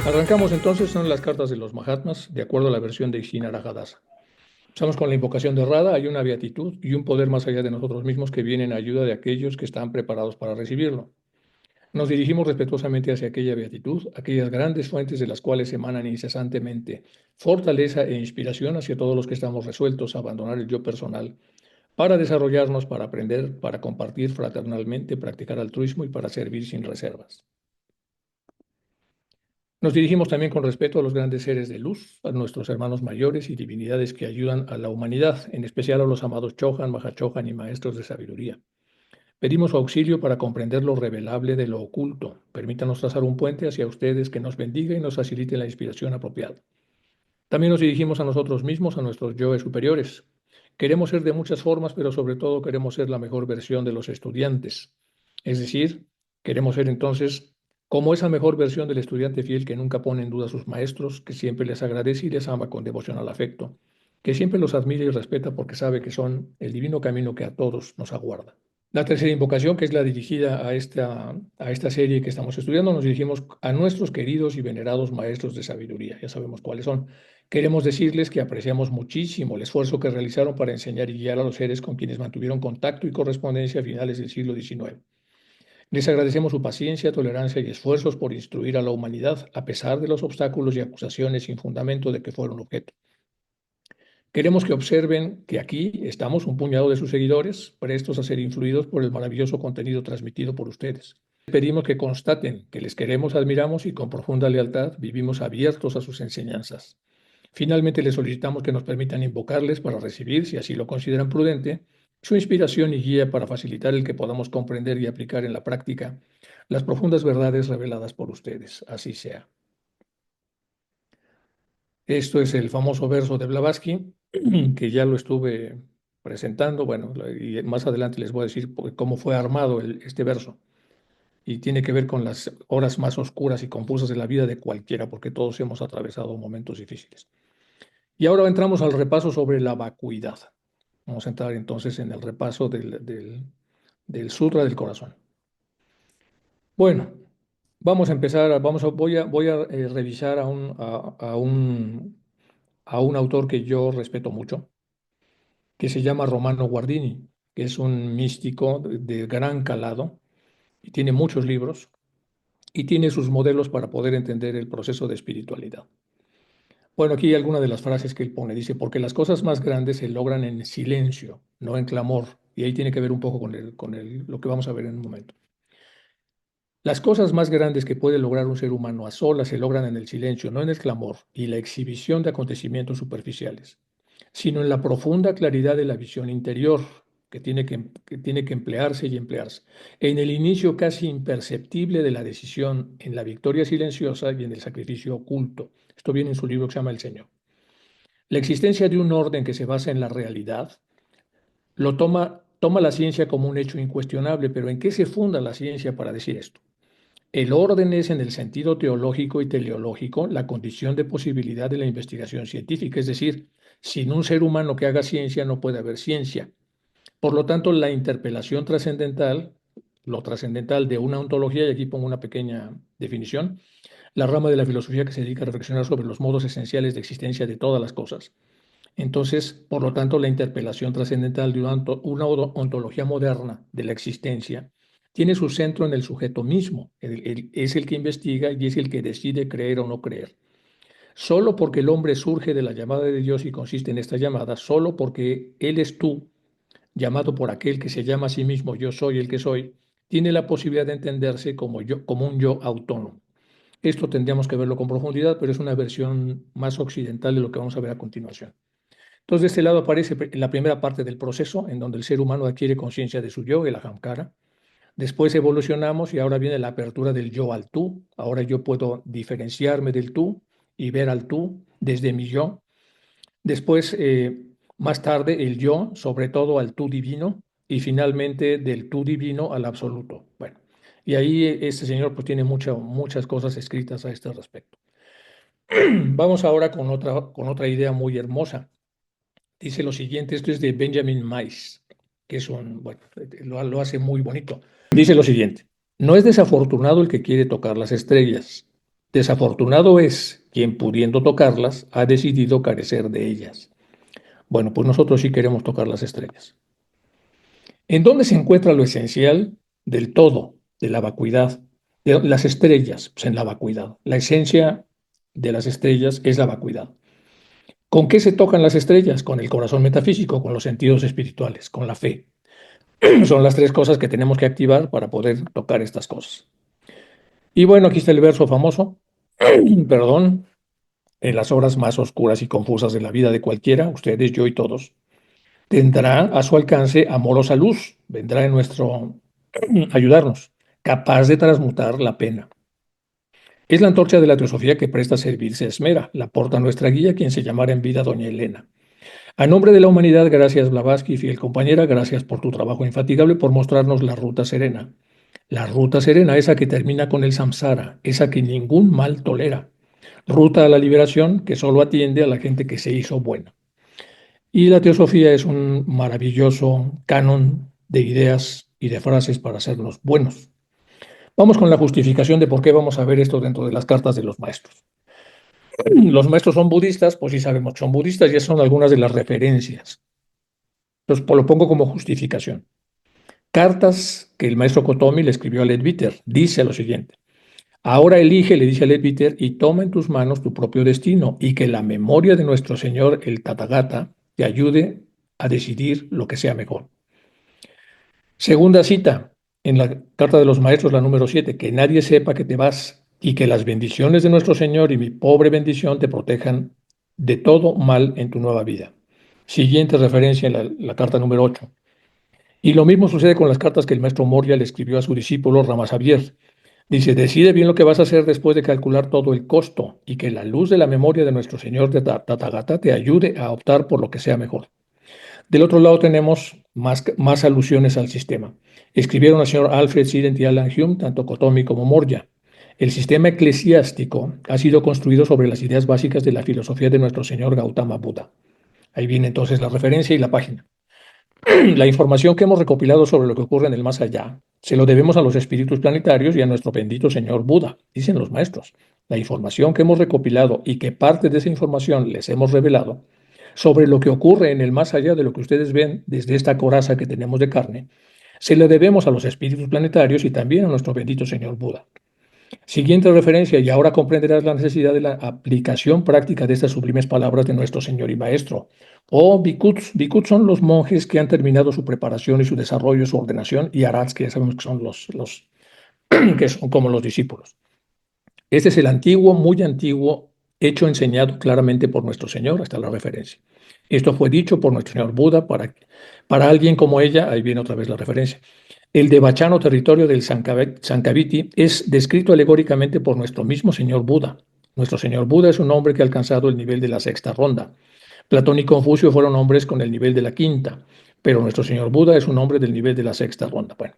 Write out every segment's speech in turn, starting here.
Arrancamos entonces, son las cartas de los Mahatmas, de acuerdo a la versión de Shinarajadasa. Empezamos con la invocación de Radha, hay una beatitud y un poder más allá de nosotros mismos que viene en ayuda de aquellos que están preparados para recibirlo. Nos dirigimos respetuosamente hacia aquella beatitud, aquellas grandes fuentes de las cuales emanan incesantemente fortaleza e inspiración hacia todos los que estamos resueltos a abandonar el yo personal, para desarrollarnos, para aprender, para compartir fraternalmente, practicar altruismo y para servir sin reservas. Nos dirigimos también con respeto a los grandes seres de luz, a nuestros hermanos mayores y divinidades que ayudan a la humanidad, en especial a los amados Chohan, Mahachohan y maestros de sabiduría. Pedimos su auxilio para comprender lo revelable de lo oculto. Permítanos trazar un puente hacia ustedes que nos bendiga y nos facilite la inspiración apropiada. También nos dirigimos a nosotros mismos, a nuestros yoes superiores. Queremos ser de muchas formas, pero sobre todo queremos ser la mejor versión de los estudiantes. Es decir, queremos ser entonces como esa mejor versión del estudiante fiel que nunca pone en duda a sus maestros, que siempre les agradece y les ama con devocional afecto, que siempre los admira y respeta porque sabe que son el divino camino que a todos nos aguarda. La tercera invocación, que es la dirigida a esta serie que estamos estudiando, nos dirigimos a nuestros queridos y venerados maestros de sabiduría. Ya sabemos cuáles son. Queremos decirles que apreciamos muchísimo el esfuerzo que realizaron para enseñar y guiar a los seres con quienes mantuvieron contacto y correspondencia a finales del siglo XIX. Les agradecemos su paciencia, tolerancia y esfuerzos por instruir a la humanidad, a pesar de los obstáculos y acusaciones sin fundamento de que fueron objeto. Queremos que observen que aquí estamos un puñado de sus seguidores, prestos a ser influidos por el maravilloso contenido transmitido por ustedes. Pedimos que constaten que les queremos, admiramos y con profunda lealtad vivimos abiertos a sus enseñanzas. Finalmente, les solicitamos que nos permitan invocarles para recibir, si así lo consideran prudente, su inspiración y guía para facilitar el que podamos comprender y aplicar en la práctica las profundas verdades reveladas por ustedes. Así sea. Esto es el famoso verso de Blavatsky, que ya lo estuve presentando, bueno, y más adelante les voy a decir cómo fue armado este verso. Y tiene que ver con las horas más oscuras y confusas de la vida de cualquiera, porque todos hemos atravesado momentos difíciles. Y ahora entramos al repaso sobre la vacuidad. Vamos a entrar entonces en el repaso del Sutra del Corazón. Bueno, vamos a empezar, voy a revisar a un autor que yo respeto mucho, que se llama Romano Guardini, que es un místico de gran calado y tiene muchos libros y tiene sus modelos para poder entender el proceso de espiritualidad. Bueno, aquí hay algunas de las frases que él pone. Dice, porque las cosas más grandes se logran en silencio, no en clamor. Y ahí tiene que ver un poco con lo que vamos a ver en un momento. Las cosas más grandes que puede lograr un ser humano a solas se logran en el silencio, no en el clamor y la exhibición de acontecimientos superficiales, sino en la profunda claridad de la visión interior que tiene que emplearse y emplearse, en el inicio casi imperceptible de la decisión, en la victoria silenciosa y en el sacrificio oculto. Esto viene en su libro que se llama El Señor. La existencia de un orden que se basa en la realidad toma la ciencia como un hecho incuestionable, pero ¿en qué se funda la ciencia para decir esto? El orden es, en el sentido teológico y teleológico, la condición de posibilidad de la investigación científica, es decir, sin un ser humano que haga ciencia no puede haber ciencia. Por lo tanto, la interpelación trascendental, lo trascendental de una ontología, y aquí pongo una pequeña definición, la rama de la filosofía que se dedica a reflexionar sobre los modos esenciales de existencia de todas las cosas. Entonces, por lo tanto, la interpelación trascendental de una ontología moderna de la existencia tiene su centro en el sujeto mismo. Es el que investiga y es el que decide creer o no creer. Solo porque el hombre surge de la llamada de Dios y consiste en esta llamada, solo porque Él es tú, llamado por aquel que se llama a sí mismo yo soy el que soy, tiene la posibilidad de entenderse como yo, como un yo autónomo. Esto tendríamos que verlo con profundidad, pero es una versión más occidental de lo que vamos a ver a continuación. Entonces, de este lado aparece la primera parte del proceso, en donde el ser humano adquiere conciencia de su yo, el ahamkara. Después evolucionamos y ahora viene la apertura del yo al tú. Ahora yo puedo diferenciarme del tú y ver al tú desde mi yo. Después, más tarde, el yo, sobre todo al tú divino, y finalmente del tú divino al absoluto. Bueno, y ahí este señor pues tiene muchas cosas escritas a este respecto. Vamos ahora con otra idea muy hermosa. Dice lo siguiente, esto es de Benjamin Mais, que es bueno, lo hace muy bonito. Dice lo siguiente, no es desafortunado el que quiere tocar las estrellas, Desafortunado es quien, pudiendo tocarlas, ha decidido carecer de ellas. Bueno, pues nosotros sí queremos tocar las estrellas. ¿En dónde se encuentra lo esencial del todo, de la vacuidad? De las estrellas, pues en la vacuidad. La esencia de las estrellas es la vacuidad. ¿Con qué se tocan las estrellas? Con el corazón metafísico, con los sentidos espirituales, con la fe. Son las tres cosas que tenemos que activar para poder tocar estas cosas. Y bueno, aquí está el verso famoso, perdón, en las horas más oscuras y confusas de la vida de cualquiera, ustedes, yo y todos, tendrá a su alcance amorosa luz, vendrá en nuestro ayudarnos, capaz de transmutar la pena. Es la antorcha de la teosofía que presta a servir se esmera, la porta nuestra guía, quien se llamara en vida doña Elena. A nombre de la humanidad, gracias Blavatsky, fiel compañera, gracias por tu trabajo infatigable, por mostrarnos la ruta serena. La ruta serena, esa que termina con el samsara, esa que ningún mal tolera. Ruta a la liberación que solo atiende a la gente que se hizo buena. Y la teosofía es un maravilloso canon de ideas y de frases para hacernos buenos. Vamos con la justificación de por qué vamos a ver esto dentro de las cartas de los maestros. Los maestros son budistas, pues sí sabemos que son budistas y esas son algunas de las referencias. Entonces, pues lo pongo como justificación. Cartas que el maestro Kotomi le escribió a Leadbeater. Dice lo siguiente. Ahora elige, le dice a Leadbeater, y toma en tus manos tu propio destino y que la memoria de nuestro Señor, el Tathagata, te ayude a decidir lo que sea mejor. Segunda cita, en la Carta de los Maestros, la número 7, que nadie sepa que te vas y que las bendiciones de nuestro Señor y mi pobre bendición te protejan de todo mal en tu nueva vida. Siguiente referencia en la carta número 8. Y lo mismo sucede con las cartas que el maestro Moria le escribió a su discípulo Ramasabier. Dice, decide bien lo que vas a hacer después de calcular todo el costo y que la luz de la memoria de nuestro Señor de Tathagata te ayude a optar por lo que sea mejor. Del otro lado tenemos más alusiones al sistema. Escribieron al señor Alfred Sident y Alan Hume, tanto Kotomi como Moria. El sistema eclesiástico ha sido construido sobre las ideas básicas de la filosofía de nuestro señor Gautama Buda. Ahí viene entonces la referencia y la página. La información que hemos recopilado sobre lo que ocurre en el más allá se lo debemos a los espíritus planetarios y a nuestro bendito señor Buda, dicen los maestros. La información que hemos recopilado y que parte de esa información les hemos revelado sobre lo que ocurre en el más allá de lo que ustedes ven desde esta coraza que tenemos de carne, se le debemos a los espíritus planetarios y también a nuestro bendito señor Buda. Siguiente referencia, y ahora comprenderás la necesidad de la aplicación práctica de estas sublimes palabras de nuestro Señor y Maestro. O bhikkhus. Bhikkhus son los monjes que han terminado su preparación y su desarrollo, su ordenación, y arhats, que ya sabemos que son los que son como los discípulos. Este es el antiguo, muy antiguo, hecho enseñado claramente por nuestro Señor, hasta la referencia. Esto fue dicho por nuestro Señor Buda para alguien como ella, ahí viene otra vez la referencia. El devachano territorio del Sankaviti es descrito alegóricamente por nuestro mismo Señor Buda. Nuestro Señor Buda es un hombre que ha alcanzado el nivel de la sexta ronda. Platón y Confucio fueron hombres con el nivel de la quinta, pero nuestro Señor Buda es un hombre del nivel de la sexta ronda. Bueno,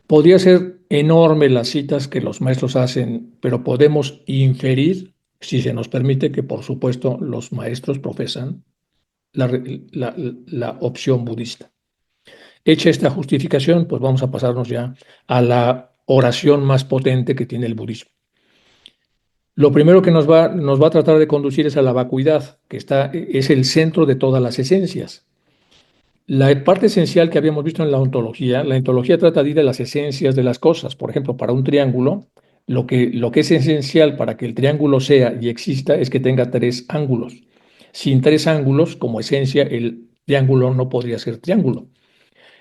podría ser enorme las citas que los maestros hacen, pero podemos inferir, si se nos permite, que por supuesto los maestros profesan la, la opción budista. Hecha esta justificación, pues vamos a pasarnos ya a la oración más potente que tiene el budismo. Lo primero que nos va a tratar de conducir es a la vacuidad, que es el centro de todas las esencias. La parte esencial que habíamos visto en la ontología trata de ir a las esencias de las cosas. Por ejemplo, para un triángulo, lo que es esencial para que el triángulo sea y exista es que tenga tres ángulos. Sin tres ángulos, como esencia, el triángulo no podría ser triángulo.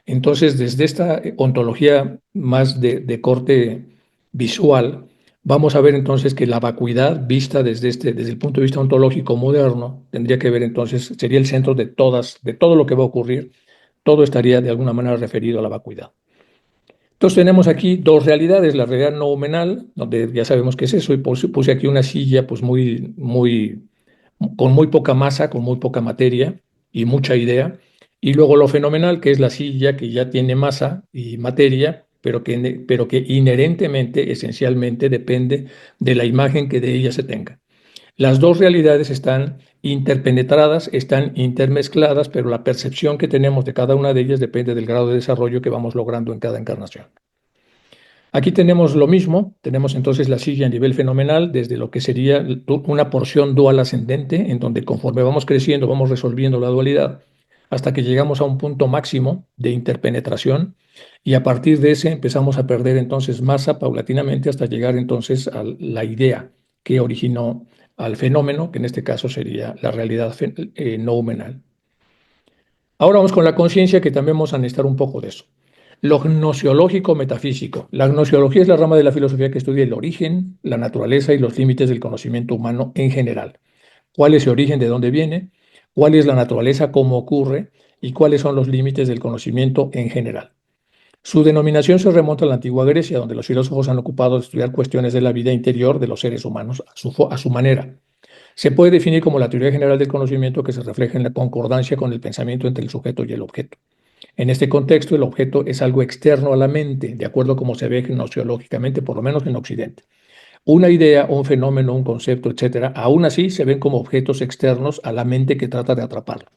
Entonces, desde esta ontología más de corte visual, vamos a ver entonces que la vacuidad vista desde el punto de vista ontológico moderno tendría que ver entonces, sería el centro de todo lo que va a ocurrir, todo estaría de alguna manera referido a la vacuidad. Entonces tenemos aquí dos realidades, la realidad noumenal, donde ya sabemos qué es eso, y puse aquí una silla pues con muy poca masa, con muy poca materia y mucha idea. Y luego lo fenomenal, que es la silla que ya tiene masa y materia, pero que inherentemente, esencialmente, depende de la imagen que de ella se tenga. Las dos realidades están interpenetradas, están intermezcladas, pero la percepción que tenemos de cada una de ellas depende del grado de desarrollo que vamos logrando en cada encarnación. Aquí tenemos lo mismo, tenemos entonces la silla a nivel fenomenal desde lo que sería una porción dual ascendente, en donde conforme vamos creciendo vamos resolviendo la dualidad hasta que llegamos a un punto máximo de interpenetración y a partir de ese empezamos a perder entonces masa paulatinamente hasta llegar entonces a la idea que originó al fenómeno, que en este caso sería la realidad noumenal. Ahora vamos con la conciencia, que también vamos a necesitar un poco de eso. Lo gnoseológico metafísico. La gnoseología es la rama de la filosofía que estudia el origen, la naturaleza y los límites del conocimiento humano en general. ¿Cuál es el origen, de dónde viene? ¿Cuál es la naturaleza, cómo ocurre? ¿Y cuáles son los límites del conocimiento en general? Su denominación se remonta a la antigua Grecia, donde los filósofos han ocupado de estudiar cuestiones de la vida interior de los seres humanos a su manera. Se puede definir como la teoría general del conocimiento que se refleja en la concordancia con el pensamiento entre el sujeto y el objeto. En este contexto, el objeto es algo externo a la mente, de acuerdo a cómo se ve gnosiológicamente, por lo menos en Occidente. Una idea, un fenómeno, un concepto, etcétera, aún así se ven como objetos externos a la mente que trata de atraparlo.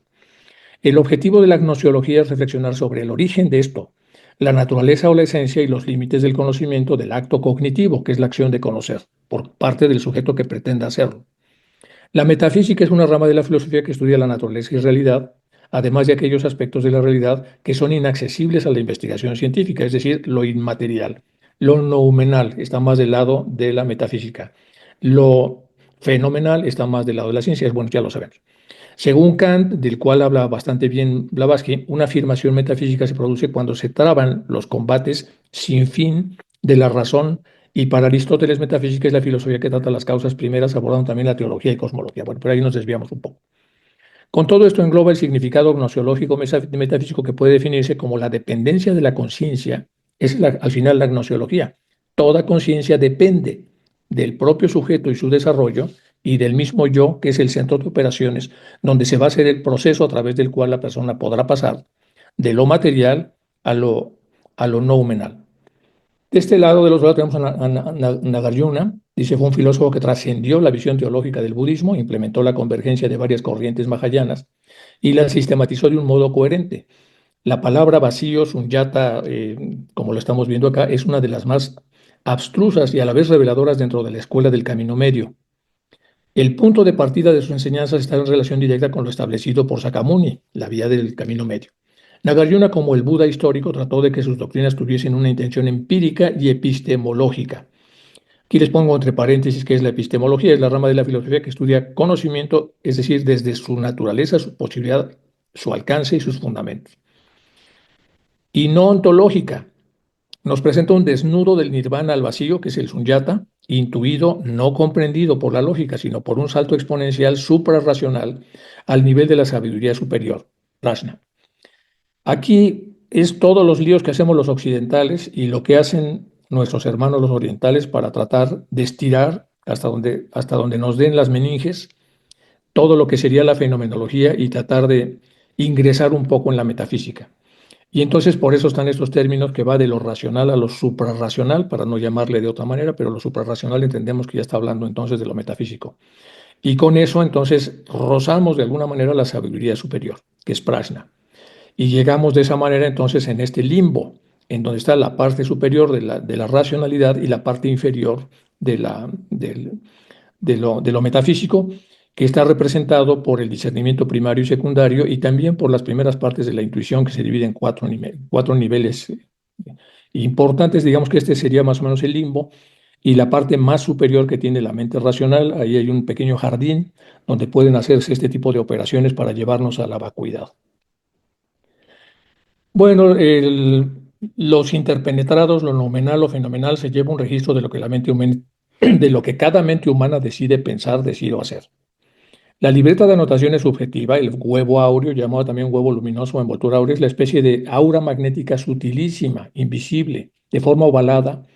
El objetivo de la gnosiología es reflexionar sobre el origen de esto, la naturaleza o la esencia y los límites del conocimiento del acto cognitivo, que es la acción de conocer, por parte del sujeto que pretenda hacerlo. La metafísica es una rama de la filosofía que estudia la naturaleza y realidad, además de aquellos aspectos de la realidad que son inaccesibles a la investigación científica, es decir, lo inmaterial. Lo noumenal está más del lado de la metafísica. Lo fenomenal está más del lado de la ciencia, bueno, ya lo sabemos. Según Kant, del cual habla bastante bien Blavatsky, una afirmación metafísica se produce cuando se traban los combates sin fin de la razón, y para Aristóteles metafísica es la filosofía que trata las causas primeras, abordando también la teología y cosmología. Bueno, por ahí nos desviamos un poco. Con todo esto engloba el significado gnosiológico metafísico, que puede definirse como la dependencia de la conciencia. Es al final la gnosiología. Toda conciencia depende del propio sujeto y su desarrollo y del mismo yo, que es el centro de operaciones, donde se va a hacer el proceso a través del cual la persona podrá pasar de lo material a lo noumenal. De este lado de los lados tenemos a Nagarjuna. Dice, fue un filósofo que trascendió la visión teológica del budismo, implementó la convergencia de varias corrientes mahayanas y la sistematizó de un modo coherente. La palabra vacío, sunyata, como lo estamos viendo acá, es una de las más abstrusas y a la vez reveladoras dentro de la escuela del camino medio. El punto de partida de sus enseñanzas está en relación directa con lo establecido por Sakamuni, la vía del camino medio. Nagarjuna, como el Buda histórico, trató de que sus doctrinas tuviesen una intención empírica y epistemológica. Aquí les pongo entre paréntesis qué es la epistemología. Es la rama de la filosofía que estudia conocimiento, es decir, desde su naturaleza, su posibilidad, su alcance y sus fundamentos. Y no ontológica. Nos presenta un desnudo del nirvana al vacío, que es el sunyata, intuido, no comprendido por la lógica, sino por un salto exponencial suprarracional al nivel de la sabiduría superior, prajna. Aquí es todos los líos que hacemos los occidentales y lo que hacen nuestros hermanos los orientales para tratar de estirar hasta donde nos den las meninges todo lo que sería la fenomenología y tratar de ingresar un poco en la metafísica. Y entonces por eso están estos términos que va de lo racional a lo suprarracional, para no llamarle de otra manera, pero lo suprarracional entendemos que ya está hablando entonces de lo metafísico. Y con eso entonces rozamos de alguna manera la sabiduría superior, que es prajna. Y llegamos de esa manera entonces en este limbo, en donde está la parte superior de la racionalidad y la parte inferior de lo metafísico, que está representado por el discernimiento primario y secundario y también por las primeras partes de la intuición, que se divide en cuatro niveles importantes. Digamos que este sería más o menos el limbo. Y la parte más superior que tiene la mente racional, ahí hay un pequeño jardín donde pueden hacerse este tipo de operaciones para llevarnos a la vacuidad. Bueno, los interpenetrados, lo nominal o fenomenal, se lleva un registro de lo que de lo que cada mente humana decide pensar, decir o hacer. La libreta de anotación es subjetiva. El huevo áureo, llamado también huevo luminoso o envoltura áurea, es la especie de aura magnética sutilísima, invisible, de forma ovalada.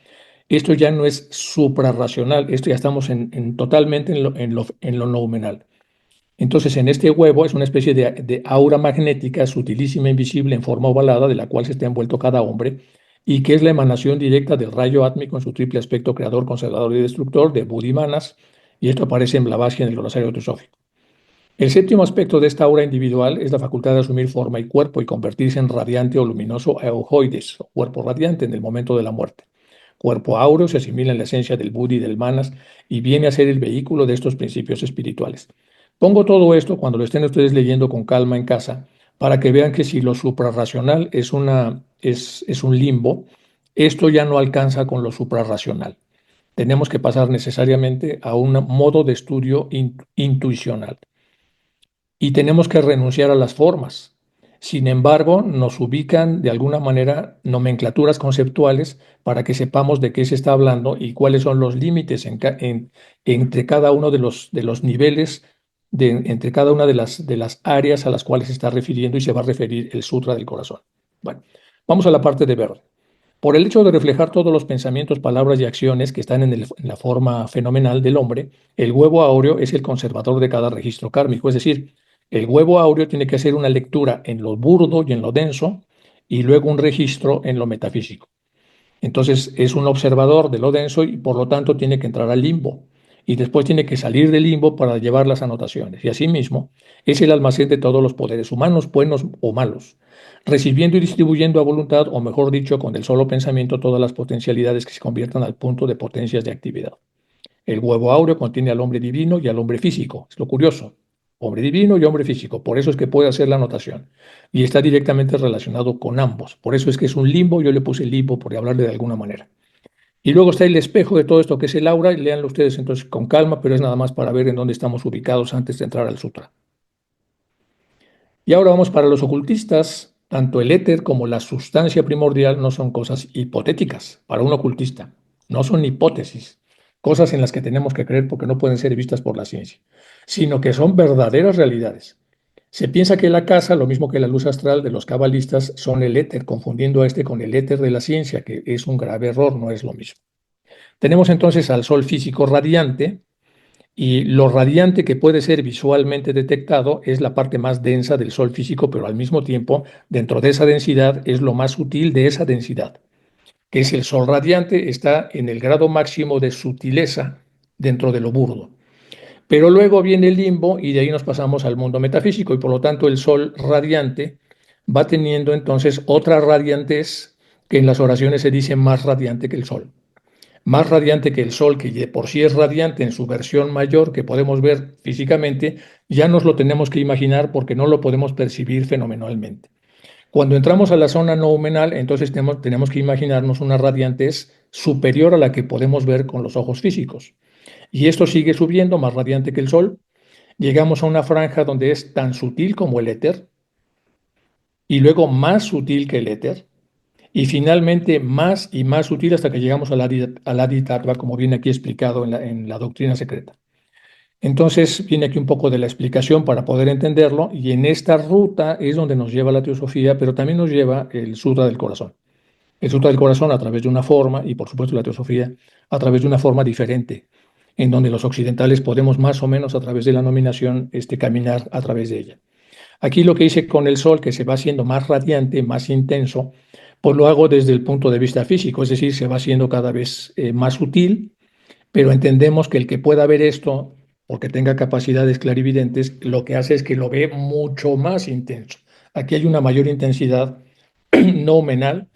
Esto ya no es suprarracional, esto ya estamos totalmente en lo noumenal. Entonces, en este huevo es una especie de aura magnética sutilísima, invisible, en forma ovalada, de la cual se está envuelto cada hombre, y que es la emanación directa del rayo átmico en su triple aspecto creador, conservador y destructor de Buddhimanas, y esto aparece en Blavatsky en el glosario teosófico. El séptimo aspecto de esta aura individual es la facultad de asumir forma y cuerpo y convertirse en radiante o luminoso eujoides, o cuerpo radiante, en el momento de la muerte. Cuerpo áureo se asimila en la esencia del Buddha y del Manas y viene a ser el vehículo de estos principios espirituales. Pongo todo esto cuando lo estén ustedes leyendo con calma en casa para que vean que si lo suprarracional es un limbo, esto ya no alcanza con lo suprarracional. Tenemos que pasar necesariamente a un modo de estudio intuicional y tenemos que renunciar a las formas. Sin embargo, nos ubican de alguna manera nomenclaturas conceptuales para que sepamos de qué se está hablando y cuáles son los límites entre cada uno de los niveles, entre cada una de las áreas a las cuales se está refiriendo y se va a referir el Sutra del Corazón. Bueno, vamos a la parte de ver. Por el hecho de reflejar todos los pensamientos, palabras y acciones que están en la forma fenomenal del hombre, el huevo áureo es el conservador de cada registro kármico. Es decir, el huevo áureo tiene que hacer una lectura en lo burdo y en lo denso y luego un registro en lo metafísico. Entonces es un observador de lo denso y por lo tanto tiene que entrar al limbo. Y después tiene que salir del limbo para llevar las anotaciones. Y asimismo es el almacén de todos los poderes humanos, buenos o malos, recibiendo y distribuyendo a voluntad, o mejor dicho, con el solo pensamiento, todas las potencialidades que se conviertan al punto de potencias de actividad. El huevo áureo contiene al hombre divino y al hombre físico. Es lo curioso. Hombre divino y hombre físico. Por eso es que puede hacer la anotación. Y está directamente relacionado con ambos. Por eso es que es un limbo. Yo le puse limbo por hablarle de alguna manera. Y luego está el espejo de todo esto que es el aura. Y léanlo ustedes entonces con calma, pero es nada más para ver en dónde estamos ubicados antes de entrar al sutra. Y ahora vamos para los ocultistas. Tanto el éter como la sustancia primordial no son cosas hipotéticas para un ocultista. No son hipótesis, cosas en las que tenemos que creer porque no pueden ser vistas por la ciencia, sino que son verdaderas realidades. Se piensa que la casa, lo mismo que la luz astral de los cabalistas, son el éter, confundiendo a este con el éter de la ciencia, que es un grave error, no es lo mismo. Tenemos entonces al sol físico radiante, y lo radiante que puede ser visualmente detectado es la parte más densa del Sol físico, pero al mismo tiempo, dentro de esa densidad, es lo más sutil de esa densidad, que es el Sol radiante, está en el grado máximo de sutileza dentro de lo burdo. Pero luego viene el limbo y de ahí nos pasamos al mundo metafísico y por lo tanto el Sol radiante va teniendo entonces otra radiantez que en las oraciones se dice más radiante que el Sol, más radiante que el Sol, que de por sí es radiante en su versión mayor que podemos ver físicamente, ya nos lo tenemos que imaginar porque no lo podemos percibir fenomenalmente. Cuando entramos a la zona noumenal, entonces tenemos que imaginarnos una radiantez superior a la que podemos ver con los ojos físicos. Y esto sigue subiendo, más radiante que el Sol. Llegamos a una franja donde es tan sutil como el éter y luego más sutil que el éter y finalmente más y más sutil hasta que llegamos al Aditatva, como viene aquí explicado en la doctrina secreta. Entonces viene aquí un poco de la explicación para poder entenderlo y en esta ruta es donde nos lleva la teosofía, pero también nos lleva el Sutra del Corazón. El Sutra del Corazón a través de una forma y por supuesto la teosofía a través de una forma diferente, en donde los occidentales podemos más o menos a través de la nominación caminar a través de ella. Aquí lo que hice con el sol, que se va haciendo más radiante, más intenso, pues lo hago desde el punto de vista físico, es decir, se va haciendo cada vez más sutil, pero entendemos que el que pueda ver esto, porque tenga capacidades clarividentes, lo que hace es que lo ve mucho más intenso. Aquí hay una mayor intensidad noumenal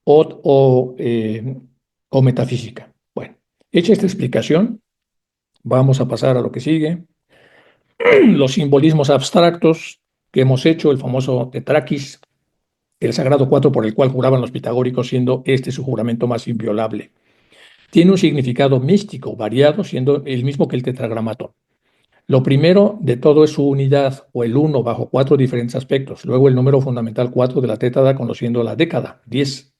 o, eh, o metafísica. Bueno, hecha esta explicación, vamos a pasar a lo que sigue. Los simbolismos abstractos que hemos hecho, el famoso tetraquis, el sagrado cuatro por el cual juraban los pitagóricos, siendo este su juramento más inviolable. Tiene un significado místico variado, siendo el mismo que el tetragramatón. Lo primero de todo es su unidad, o el uno, bajo cuatro diferentes aspectos. Luego el número fundamental 4 de la tétrada, conociendo la década, 10.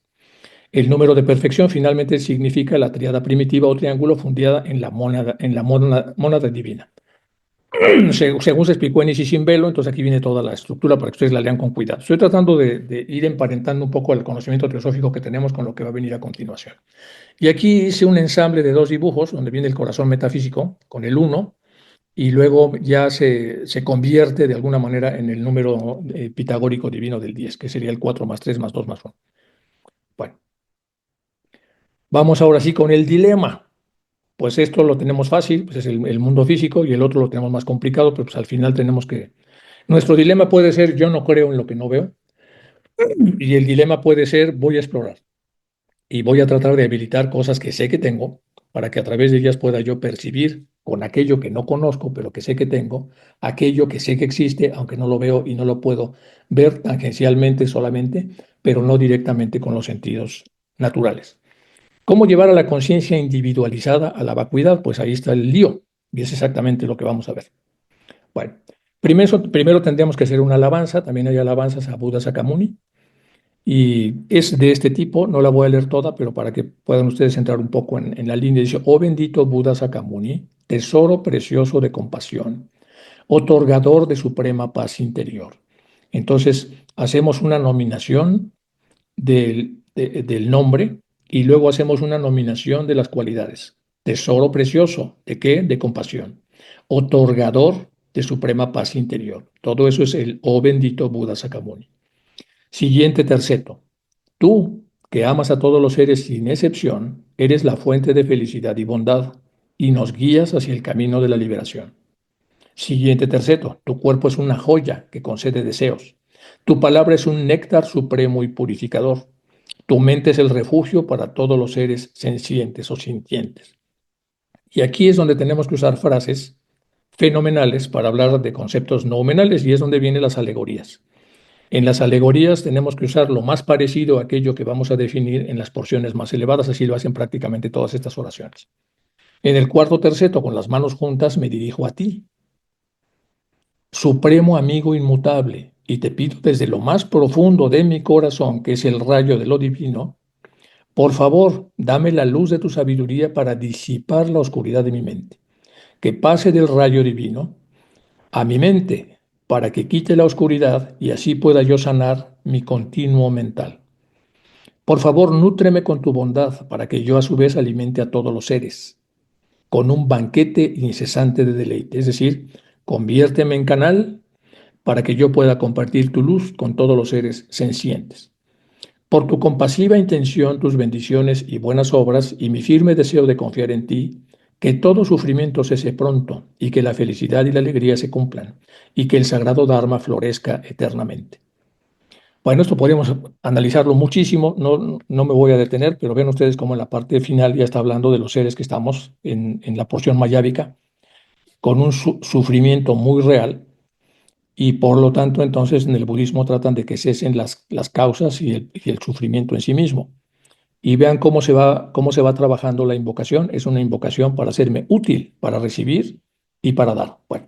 El número de perfección finalmente significa la tríada primitiva o triángulo fundada en la mónada divina. Según se explicó en Isis sin velo, entonces aquí viene toda la estructura para que ustedes la lean con cuidado. Estoy tratando de ir emparentando un poco el conocimiento teosófico que tenemos con lo que va a venir a continuación. Y aquí hice un ensamble de dos dibujos, donde viene el corazón metafísico con el uno, y luego ya se convierte de alguna manera en el número pitagórico divino del 10, que sería el 4 más 3 más 2 más 1. Bueno, vamos ahora sí con el dilema. Pues esto lo tenemos fácil, pues es el mundo físico, y el otro lo tenemos más complicado, pero pues al final tenemos que... Nuestro dilema puede ser yo no creo en lo que no veo, y el dilema puede ser voy a explorar. y voy a tratar de habilitar cosas que sé que tengo para que a través de ellas pueda yo percibir con aquello que no conozco, pero que sé que tengo, aquello que sé que existe, aunque no lo veo y no lo puedo ver tangencialmente solamente, pero no directamente con los sentidos naturales. ¿Cómo llevar a la conciencia individualizada a la vacuidad? Pues ahí está el lío y es exactamente lo que vamos a ver. Bueno, primero tendríamos que hacer una alabanza, también hay alabanzas a Buda Sakyamuni, y es de este tipo, no la voy a leer toda, pero para que puedan ustedes entrar un poco en la línea, dice, oh bendito Buda Sakyamuni, tesoro precioso de compasión, otorgador de suprema paz interior. Entonces, hacemos una nominación del nombre y luego hacemos una nominación de las cualidades. Tesoro precioso, ¿de qué? De compasión. Otorgador de suprema paz interior. Todo eso es el oh bendito Buda Sakyamuni. Siguiente terceto. Tú, que amas a todos los seres sin excepción, eres la fuente de felicidad y bondad y nos guías hacia el camino de la liberación. Siguiente terceto. Tu cuerpo es una joya que concede deseos. Tu palabra es un néctar supremo y purificador. Tu mente es el refugio para todos los seres sencientes o sintientes. Y aquí es donde tenemos que usar frases fenomenales para hablar de conceptos nominales y es donde vienen las alegorías. En las alegorías tenemos que usar lo más parecido a aquello que vamos a definir en las porciones más elevadas, así lo hacen prácticamente todas estas oraciones. En el cuarto terceto, con las manos juntas, me dirijo a ti, supremo amigo inmutable, y te pido desde lo más profundo de mi corazón, que es el rayo de lo divino, por favor, dame la luz de tu sabiduría para disipar la oscuridad de mi mente, que pase del rayo divino a mi mente, para que quite la oscuridad y así pueda yo sanar mi continuo mental. Por favor, nútreme con tu bondad para que yo a su vez alimente a todos los seres, con un banquete incesante de deleite. Es decir, conviérteme en canal para que yo pueda compartir tu luz con todos los seres sencientes. Por tu compasiva intención, tus bendiciones y buenas obras y mi firme deseo de confiar en ti, que todo sufrimiento cese pronto y que la felicidad y la alegría se cumplan y que el sagrado Dharma florezca eternamente. Bueno, esto podríamos analizarlo muchísimo, no me voy a detener, pero ven ustedes cómo en la parte final ya está hablando de los seres que estamos en la porción mayábica, con un sufrimiento muy real, y por lo tanto entonces en el budismo tratan de que cesen las causas y el sufrimiento en sí mismo. Y vean cómo se va trabajando la invocación. Es una invocación para hacerme útil, para recibir y para dar. Bueno,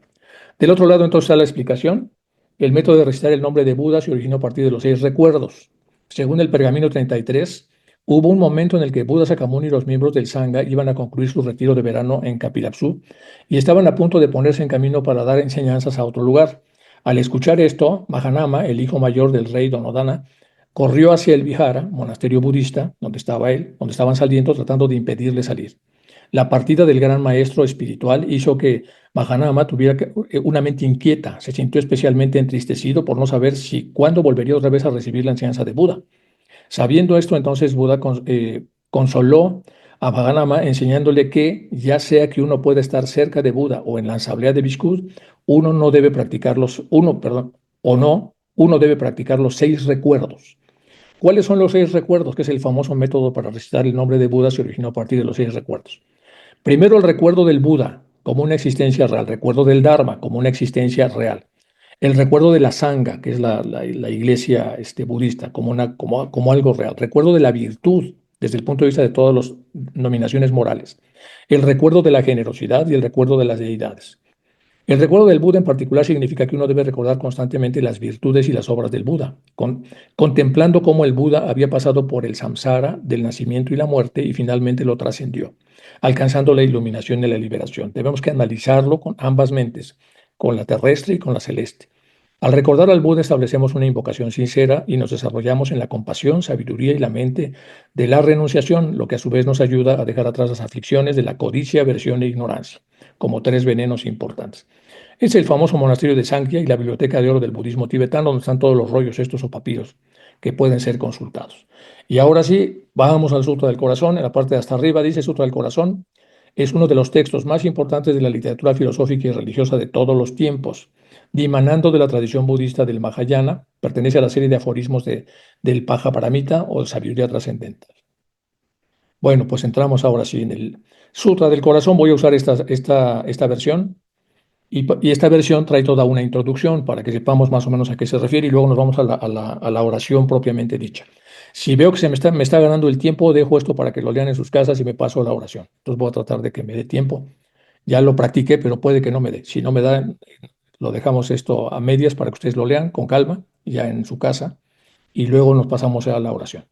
del otro lado entonces está la explicación. El método de recitar el nombre de Buda se originó a partir de los 6 recuerdos. Según el pergamino 33, hubo un momento en el que Buda Sakyamuni y los miembros del Sangha iban a concluir su retiro de verano en Kapilapsu y estaban a punto de ponerse en camino para dar enseñanzas a otro lugar. Al escuchar esto, Mahanama, el hijo mayor del rey Donodana, corrió hacia el Vihara, monasterio budista, donde estaba él, donde estaban saliendo, tratando de impedirle salir. La partida del gran maestro espiritual hizo que Mahanama tuviera una mente inquieta, se sintió especialmente entristecido por no saber si cuándo volvería otra vez a recibir la enseñanza de Buda. Sabiendo esto, entonces Buda consoló a Mahanama enseñándole que ya sea que uno pueda estar cerca de Buda o en la asamblea de Bhikkhus, uno no debe practicar uno debe practicar los 6 recuerdos. ¿Cuáles son los 6 recuerdos? Que es el famoso método para recitar el nombre de Buda, se originó a partir de los 6 recuerdos. Primero, el recuerdo del Buda como una existencia real, recuerdo del Dharma como una existencia real, el recuerdo de la Sangha, que es la iglesia budista, como algo real, recuerdo de la virtud desde el punto de vista de todas las nominaciones morales, el recuerdo de la generosidad y el recuerdo de las deidades. El recuerdo del Buda en particular significa que uno debe recordar constantemente las virtudes y las obras del Buda, contemplando cómo el Buda había pasado por el samsara del nacimiento y la muerte y finalmente lo trascendió, alcanzando la iluminación y la liberación. Debemos que analizarlo con ambas mentes, con la terrestre y con la celeste. Al recordar al Buda establecemos una invocación sincera y nos desarrollamos en la compasión, sabiduría y la mente de la renunciación, lo que a su vez nos ayuda a dejar atrás las aflicciones de la codicia, aversión e ignorancia, como 3 venenos importantes. Es el famoso monasterio de Sankhya y la biblioteca de oro del budismo tibetano, donde están todos los rollos estos o papiros que pueden ser consultados. Y ahora sí, vamos al Sutra del Corazón. En la parte de hasta arriba dice Sutra del Corazón. Es uno de los textos más importantes de la literatura filosófica y religiosa de todos los tiempos. Dimanando de la tradición budista del Mahayana, pertenece a la serie de aforismos del Paja Paramita o de sabiduría trascendental. Bueno, pues entramos ahora sí en el Sutra del Corazón. Voy a usar esta versión. Y esta versión trae toda una introducción para que sepamos más o menos a qué se refiere y luego nos vamos a la oración propiamente dicha. Si veo que me está ganando el tiempo, dejo esto para que lo lean en sus casas y me paso a la oración. Entonces voy a tratar de que me dé tiempo. Ya lo practiqué, pero puede que no me dé. Si no me da, lo dejamos esto a medias para que ustedes lo lean con calma, ya en su casa, y luego nos pasamos a la oración.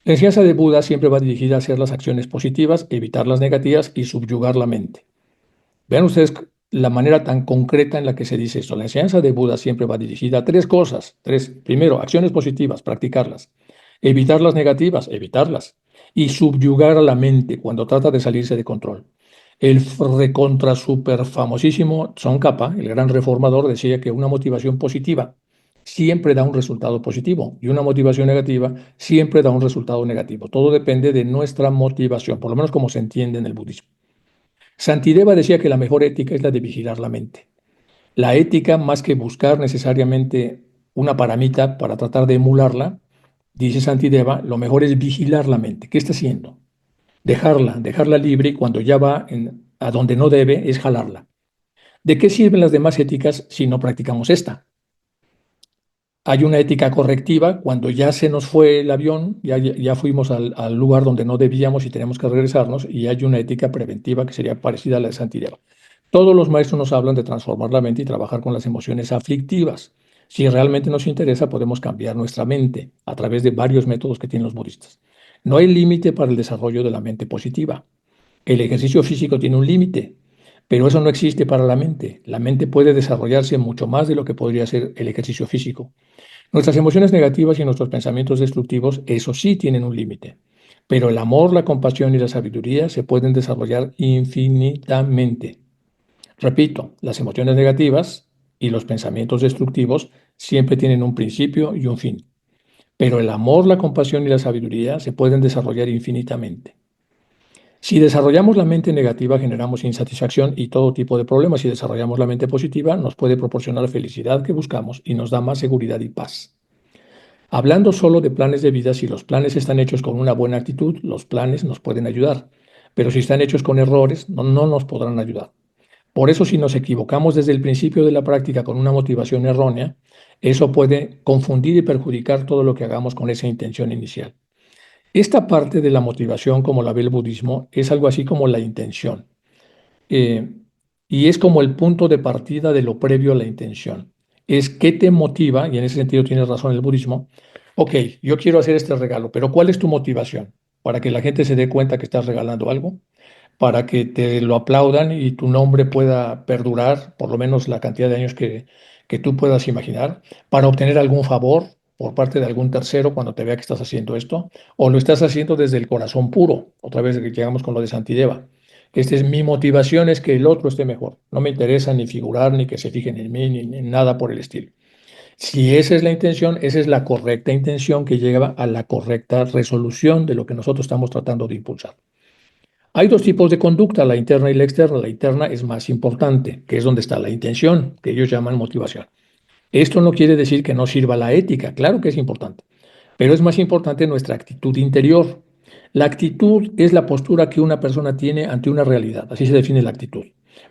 La enseñanza de Buda siempre va dirigida a hacer las acciones positivas, evitar las negativas y subyugar la mente. Vean ustedes la manera tan concreta en la que se dice esto. La enseñanza de Buda siempre va dirigida a tres cosas. Tres. Primero, acciones positivas, practicarlas. Evitar las negativas, evitarlas. Y subyugar a la mente cuando trata de salirse de control. El recontra super famosísimo Tsongkhapa, el gran reformador, decía que una motivación positiva siempre da un resultado positivo y una motivación negativa siempre da un resultado negativo. Todo depende de nuestra motivación, por lo menos como se entiende en el budismo. Santideva decía que la mejor ética es la de vigilar la mente. La ética, más que buscar necesariamente una paramita para tratar de emularla, dice Santideva, lo mejor es vigilar la mente. ¿Qué está haciendo? Dejarla libre y cuando ya va a donde no debe es jalarla. ¿De qué sirven las demás éticas si no practicamos esta? Hay una ética correctiva cuando ya se nos fue el avión, ya fuimos al lugar donde no debíamos y tenemos que regresarnos, y hay una ética preventiva que sería parecida a la de Santideva. Todos los maestros nos hablan de transformar la mente y trabajar con las emociones aflictivas. Si realmente nos interesa, podemos cambiar nuestra mente a través de varios métodos que tienen los budistas. No hay límite para el desarrollo de la mente positiva. El ejercicio físico tiene un límite, pero eso no existe para la mente. La mente puede desarrollarse mucho más de lo que podría ser el ejercicio físico. Nuestras emociones negativas y nuestros pensamientos destructivos, eso sí, tienen un límite. Pero el amor, la compasión y la sabiduría se pueden desarrollar infinitamente. Repito, las emociones negativas y los pensamientos destructivos siempre tienen un principio y un fin. Pero el amor, la compasión y la sabiduría se pueden desarrollar infinitamente. Si desarrollamos la mente negativa, generamos insatisfacción y todo tipo de problemas. Si desarrollamos la mente positiva, nos puede proporcionar felicidad que buscamos y nos da más seguridad y paz. Hablando solo de planes de vida, si los planes están hechos con una buena actitud, los planes nos pueden ayudar. Pero si están hechos con errores, no nos podrán ayudar. Por eso, si nos equivocamos desde el principio de la práctica con una motivación errónea, eso puede confundir y perjudicar todo lo que hagamos con esa intención inicial. Esta parte de la motivación, como la ve el budismo, es algo así como la intención. Eh, y es como el punto de partida de lo previo a la intención. Es qué te motiva, y en ese sentido tienes razón el budismo. Ok, yo quiero hacer este regalo, pero ¿cuál es tu motivación? ¿Para que la gente se dé cuenta que estás regalando algo? ¿Para que te lo aplaudan y tu nombre pueda perdurar por lo menos la cantidad de años que tú puedas imaginar? ¿Para obtener algún favor por parte de algún tercero cuando te vea que estás haciendo esto? ¿O lo estás haciendo desde el corazón puro? Otra vez que llegamos con lo de Santideva. Esta es mi motivación, es que el otro esté mejor. No me interesa ni figurar, ni que se fijen en mí, ni en nada por el estilo. Si esa es la intención, esa es la correcta intención que lleva a la correcta resolución de lo que nosotros estamos tratando de impulsar. Hay dos tipos de conducta, la interna y la externa. La interna es más importante, que es donde está la intención, que ellos llaman motivación. Esto no quiere decir que no sirva la ética, claro que es importante, pero es más importante nuestra actitud interior. La actitud es la postura que una persona tiene ante una realidad, así se define la actitud.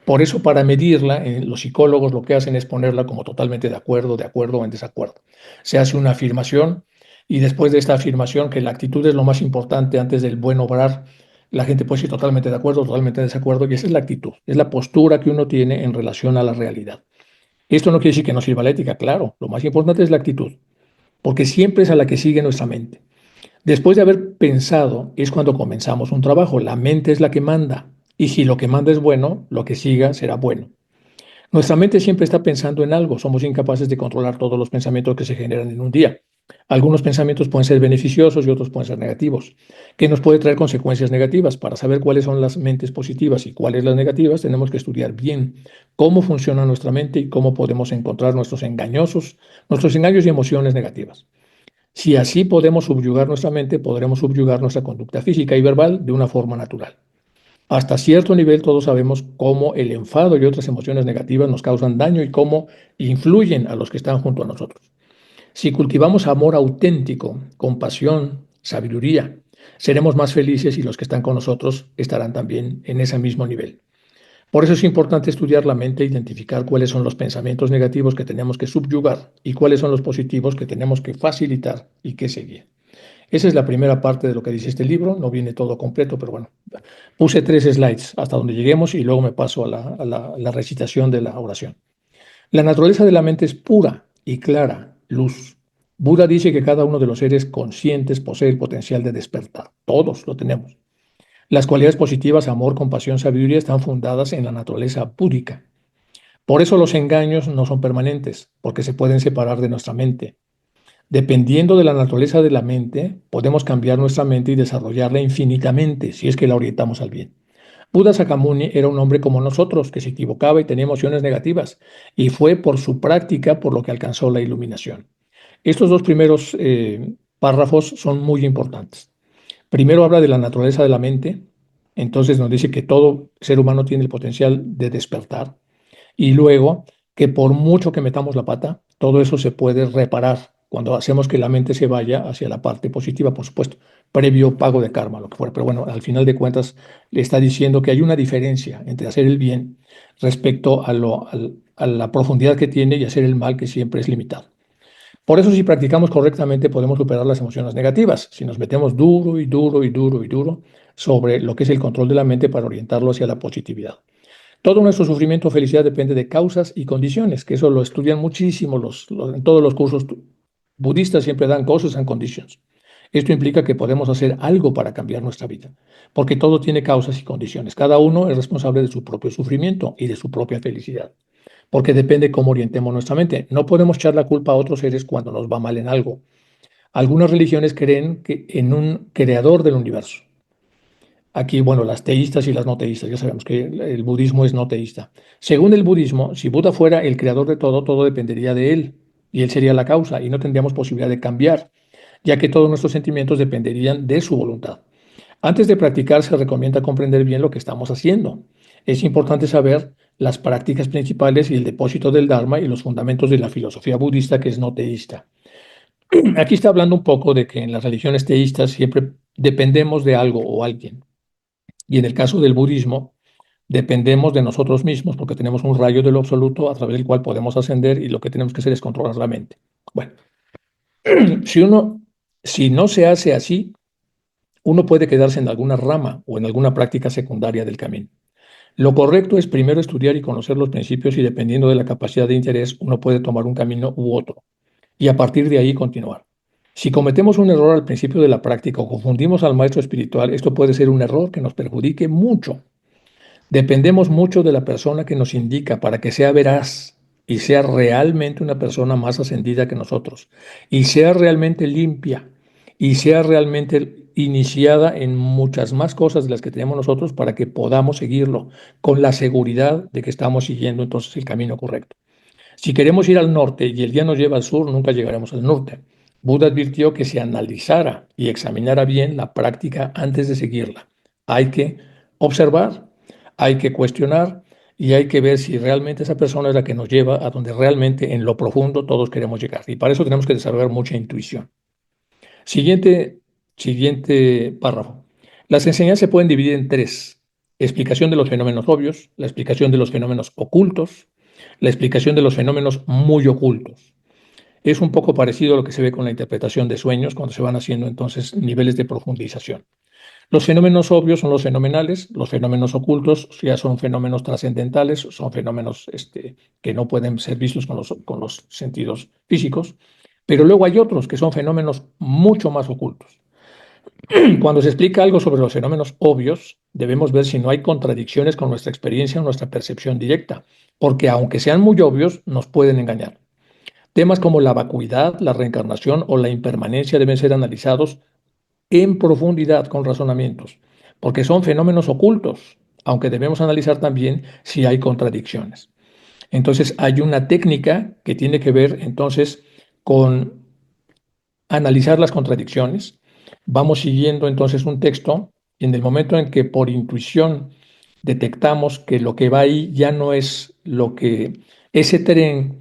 Por eso, para medirla, los psicólogos lo que hacen es ponerla como totalmente de acuerdo o en desacuerdo. Se hace una afirmación y después de esta afirmación, que la actitud es lo más importante antes del buen obrar, la gente puede ser totalmente de acuerdo, totalmente de desacuerdo, y esa es la actitud, es la postura que uno tiene en relación a la realidad. Esto no quiere decir que no sirva la ética, claro, lo más importante es la actitud, porque siempre es a la que sigue nuestra mente. Después de haber pensado es cuando comenzamos un trabajo, la mente es la que manda, y si lo que manda es bueno, lo que siga será bueno. Nuestra mente siempre está pensando en algo, somos incapaces de controlar todos los pensamientos que se generan en un día. Algunos pensamientos pueden ser beneficiosos y otros pueden ser negativos, que nos puede traer consecuencias negativas. Para saber cuáles son las mentes positivas y cuáles las negativas, tenemos que estudiar bien cómo funciona nuestra mente y cómo podemos encontrar nuestros engaños y emociones negativas. Si así podemos subyugar nuestra mente, podremos subyugar nuestra conducta física y verbal de una forma natural. Hasta cierto nivel todos sabemos cómo el enfado y otras emociones negativas nos causan daño y cómo influyen a los que están junto a nosotros. Si cultivamos amor auténtico, compasión, sabiduría, seremos más felices y los que están con nosotros estarán también en ese mismo nivel. Por eso es importante estudiar la mente, identificar cuáles son los pensamientos negativos que tenemos que subyugar y cuáles son los positivos que tenemos que facilitar y que seguir. Esa es la primera parte de lo que dice este libro, no viene todo completo, pero bueno, puse 3 slides hasta donde lleguemos y luego me paso a la recitación de la oración. La naturaleza de la mente es pura y clara, luz. Buda dice que cada uno de los seres conscientes posee el potencial de despertar. Todos lo tenemos. Las cualidades positivas, amor, compasión, sabiduría, están fundadas en la naturaleza búdica. Por eso los engaños no son permanentes, porque se pueden separar de nuestra mente. Dependiendo de la naturaleza de la mente, podemos cambiar nuestra mente y desarrollarla infinitamente si es que la orientamos al bien. Buda Sakyamuni era un hombre como nosotros, que se equivocaba y tenía emociones negativas, y fue por su práctica por lo que alcanzó la iluminación. Estos dos primeros párrafos son muy importantes. Primero habla de la naturaleza de la mente, entonces nos dice que todo ser humano tiene el potencial de despertar, y luego que por mucho que metamos la pata, todo eso se puede reparar cuando hacemos que la mente se vaya hacia la parte positiva, por supuesto, previo pago de karma, lo que fuera. Pero bueno, al final de cuentas le está diciendo que hay una diferencia entre hacer el bien respecto a la profundidad que tiene y hacer el mal, que siempre es limitado. Por eso, si practicamos correctamente, podemos superar las emociones negativas. Si nos metemos duro y duro y duro y duro sobre lo que es el control de la mente para orientarlo hacia la positividad. Todo nuestro sufrimiento o felicidad depende de causas y condiciones, que eso lo estudian muchísimo en todos los cursos budistas, siempre dan causes and conditions. Esto implica que podemos hacer algo para cambiar nuestra vida, porque todo tiene causas y condiciones. Cada uno es responsable de su propio sufrimiento y de su propia felicidad, porque depende cómo orientemos nuestra mente. No podemos echar la culpa a otros seres cuando nos va mal en algo. Algunas religiones creen que en un creador del universo. Aquí, bueno, las teístas y las no teístas, ya sabemos que el budismo es no teísta. Según el budismo, si Buda fuera el creador de todo, todo dependería de él y él sería la causa y no tendríamos posibilidad de cambiar, ya que todos nuestros sentimientos dependerían de su voluntad. Antes de practicar, se recomienda comprender bien lo que estamos haciendo. Es importante saber las prácticas principales y el depósito del Dharma y los fundamentos de la filosofía budista que es no teísta. Aquí está hablando un poco de que en las religiones teístas siempre dependemos de algo o alguien. Y en el caso del budismo, dependemos de nosotros mismos porque tenemos un rayo de lo absoluto a través del cual podemos ascender y lo que tenemos que hacer es controlar la mente. Bueno, si uno, si no se hace así, uno puede quedarse en alguna rama o en alguna práctica secundaria del camino. Lo correcto es primero estudiar y conocer los principios y dependiendo de la capacidad de interés, uno puede tomar un camino u otro y a partir de ahí continuar. Si cometemos un error al principio de la práctica o confundimos al maestro espiritual, esto puede ser un error que nos perjudique mucho. Dependemos mucho de la persona que nos indica para que sea veraz y sea realmente una persona más ascendida que nosotros y sea realmente limpia y sea realmente iniciada en muchas más cosas de las que tenemos nosotros para que podamos seguirlo con la seguridad de que estamos siguiendo entonces el camino correcto. Si queremos ir al norte y el día nos lleva al sur, nunca llegaremos al norte. Buda advirtió que se analizara y examinara bien la práctica antes de seguirla. Hay que observar, hay que cuestionar y hay que ver si realmente esa persona es la que nos lleva a donde realmente en lo profundo todos queremos llegar. Y para eso tenemos que desarrollar mucha intuición. Siguiente, siguiente párrafo. Las enseñanzas se pueden dividir en tres. Explicación de los fenómenos obvios, la explicación de los fenómenos ocultos, la explicación de los fenómenos muy ocultos. Es un poco parecido a lo que se ve con la interpretación de sueños cuando se van haciendo entonces niveles de profundización. Los fenómenos obvios son los fenomenales, los fenómenos ocultos ya son fenómenos trascendentales, son fenómenos que no pueden ser vistos con los sentidos físicos, pero luego hay otros que son fenómenos mucho más ocultos. Cuando se explica algo sobre los fenómenos obvios, debemos ver si no hay contradicciones con nuestra experiencia o nuestra percepción directa, porque aunque sean muy obvios, nos pueden engañar. Temas como la vacuidad, la reencarnación o la impermanencia deben ser analizados en profundidad con razonamientos, porque son fenómenos ocultos, aunque debemos analizar también si hay contradicciones. Entonces, hay una técnica que tiene que ver entonces con analizar las contradicciones. Vamos siguiendo entonces un texto y en el momento en que por intuición detectamos que lo que va ahí ya no es lo que ese tren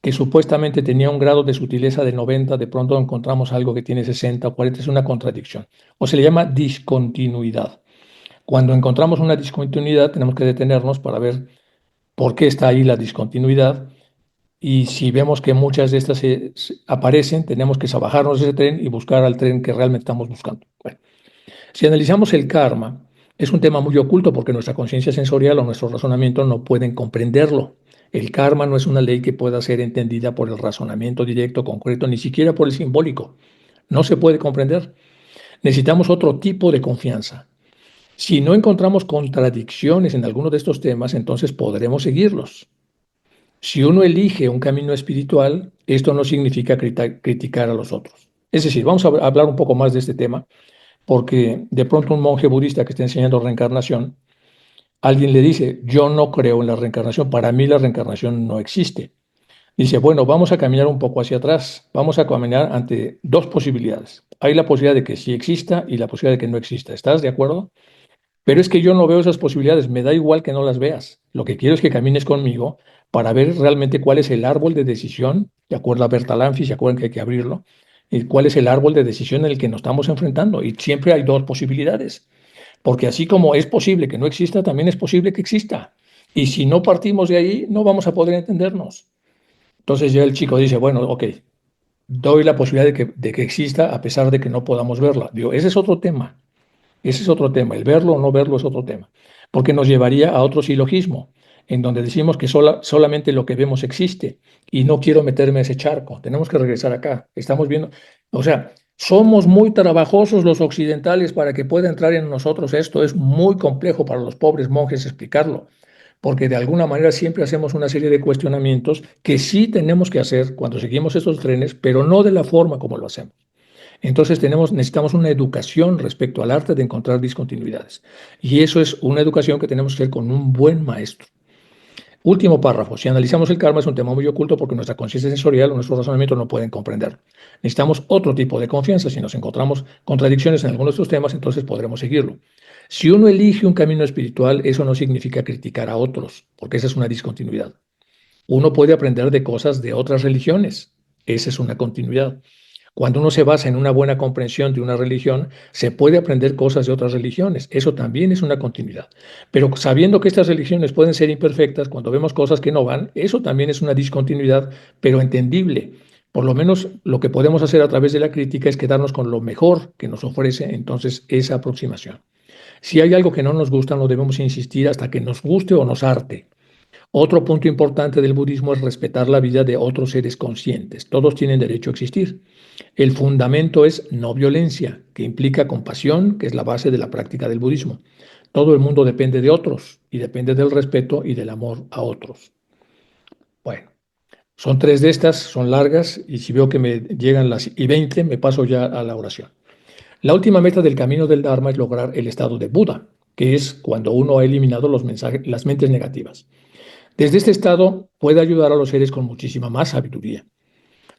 que supuestamente tenía un grado de sutileza de 90, de pronto encontramos algo que tiene 60 o 40, es una contradicción. O se le llama discontinuidad. Cuando encontramos una discontinuidad, tenemos que detenernos para ver por qué está ahí la discontinuidad. Y si vemos que muchas de estas aparecen, tenemos que bajarnos de ese tren y buscar al tren que realmente estamos buscando. Bueno, si analizamos el karma, es un tema muy oculto porque nuestra conciencia sensorial o nuestro razonamiento no pueden comprenderlo. El karma no es una ley que pueda ser entendida por el razonamiento directo, concreto, ni siquiera por el simbólico. No se puede comprender. Necesitamos otro tipo de confianza. Si no encontramos contradicciones en alguno de estos temas, entonces podremos seguirlos. Si uno elige un camino espiritual, esto no significa criticar a los otros. Es decir, vamos a hablar un poco más de este tema, porque de pronto un monje budista que está enseñando reencarnación, alguien le dice, yo no creo en la reencarnación, para mí la reencarnación no existe. Dice, bueno, vamos a caminar un poco hacia atrás, vamos a caminar ante dos posibilidades. Hay la posibilidad de que sí exista y la posibilidad de que no exista. ¿Estás de acuerdo? Pero es que yo no veo esas posibilidades, me da igual que no las veas. Lo que quiero es que camines conmigo para ver realmente cuál es el árbol de decisión, de acuerdo a Bertalanffy, se acuerdan que hay que abrirlo, y cuál es el árbol de decisión en el que nos estamos enfrentando. Y siempre hay dos posibilidades, porque así como es posible que no exista, también es posible que exista. Y si no partimos de ahí, no vamos a poder entendernos. Entonces ya el chico dice, bueno, ok, doy la posibilidad de que exista a pesar de que no podamos verla. Digo, ese es otro tema. Ese es otro tema, el verlo o no verlo es otro tema, porque nos llevaría a otro silogismo, en donde decimos que solamente lo que vemos existe y no quiero meterme a ese charco, tenemos que regresar acá, estamos viendo, o sea, somos muy trabajosos los occidentales para que pueda entrar en nosotros esto, es muy complejo para los pobres monjes explicarlo, porque de alguna manera siempre hacemos una serie de cuestionamientos que sí tenemos que hacer cuando seguimos esos trenes, pero no de la forma como lo hacemos. Entonces necesitamos una educación respecto al arte de encontrar discontinuidades. Y eso es una educación que tenemos que hacer con un buen maestro. Último párrafo. Si analizamos el karma es un tema muy oculto porque nuestra conciencia sensorial o nuestro razonamiento no pueden comprender. Necesitamos otro tipo de confianza. Si nos encontramos contradicciones en algunos de estos temas, entonces podremos seguirlo. Si uno elige un camino espiritual, eso no significa criticar a otros, porque esa es una discontinuidad. Uno puede aprender de cosas de otras religiones. Esa es una continuidad. Cuando uno se basa en una buena comprensión de una religión, se puede aprender cosas de otras religiones. Eso también es una continuidad. Pero sabiendo que estas religiones pueden ser imperfectas, cuando vemos cosas que no van, eso también es una discontinuidad, pero entendible. Por lo menos lo que podemos hacer a través de la crítica es quedarnos con lo mejor que nos ofrece entonces esa aproximación. Si hay algo que no nos gusta, no debemos insistir hasta que nos guste o nos harte. Otro punto importante del budismo es respetar la vida de otros seres conscientes. Todos tienen derecho a existir. El fundamento es no violencia, que implica compasión, que es la base de la práctica del budismo. Todo el mundo depende de otros y depende del respeto y del amor a otros. Bueno, son tres de estas, son largas y si veo que me llegan las y 20, me paso ya a la oración. La última meta del camino del Dharma es lograr el estado de Buda, que es cuando uno ha eliminado los mensajes, las mentes negativas. Desde este estado puede ayudar a los seres con muchísima más sabiduría.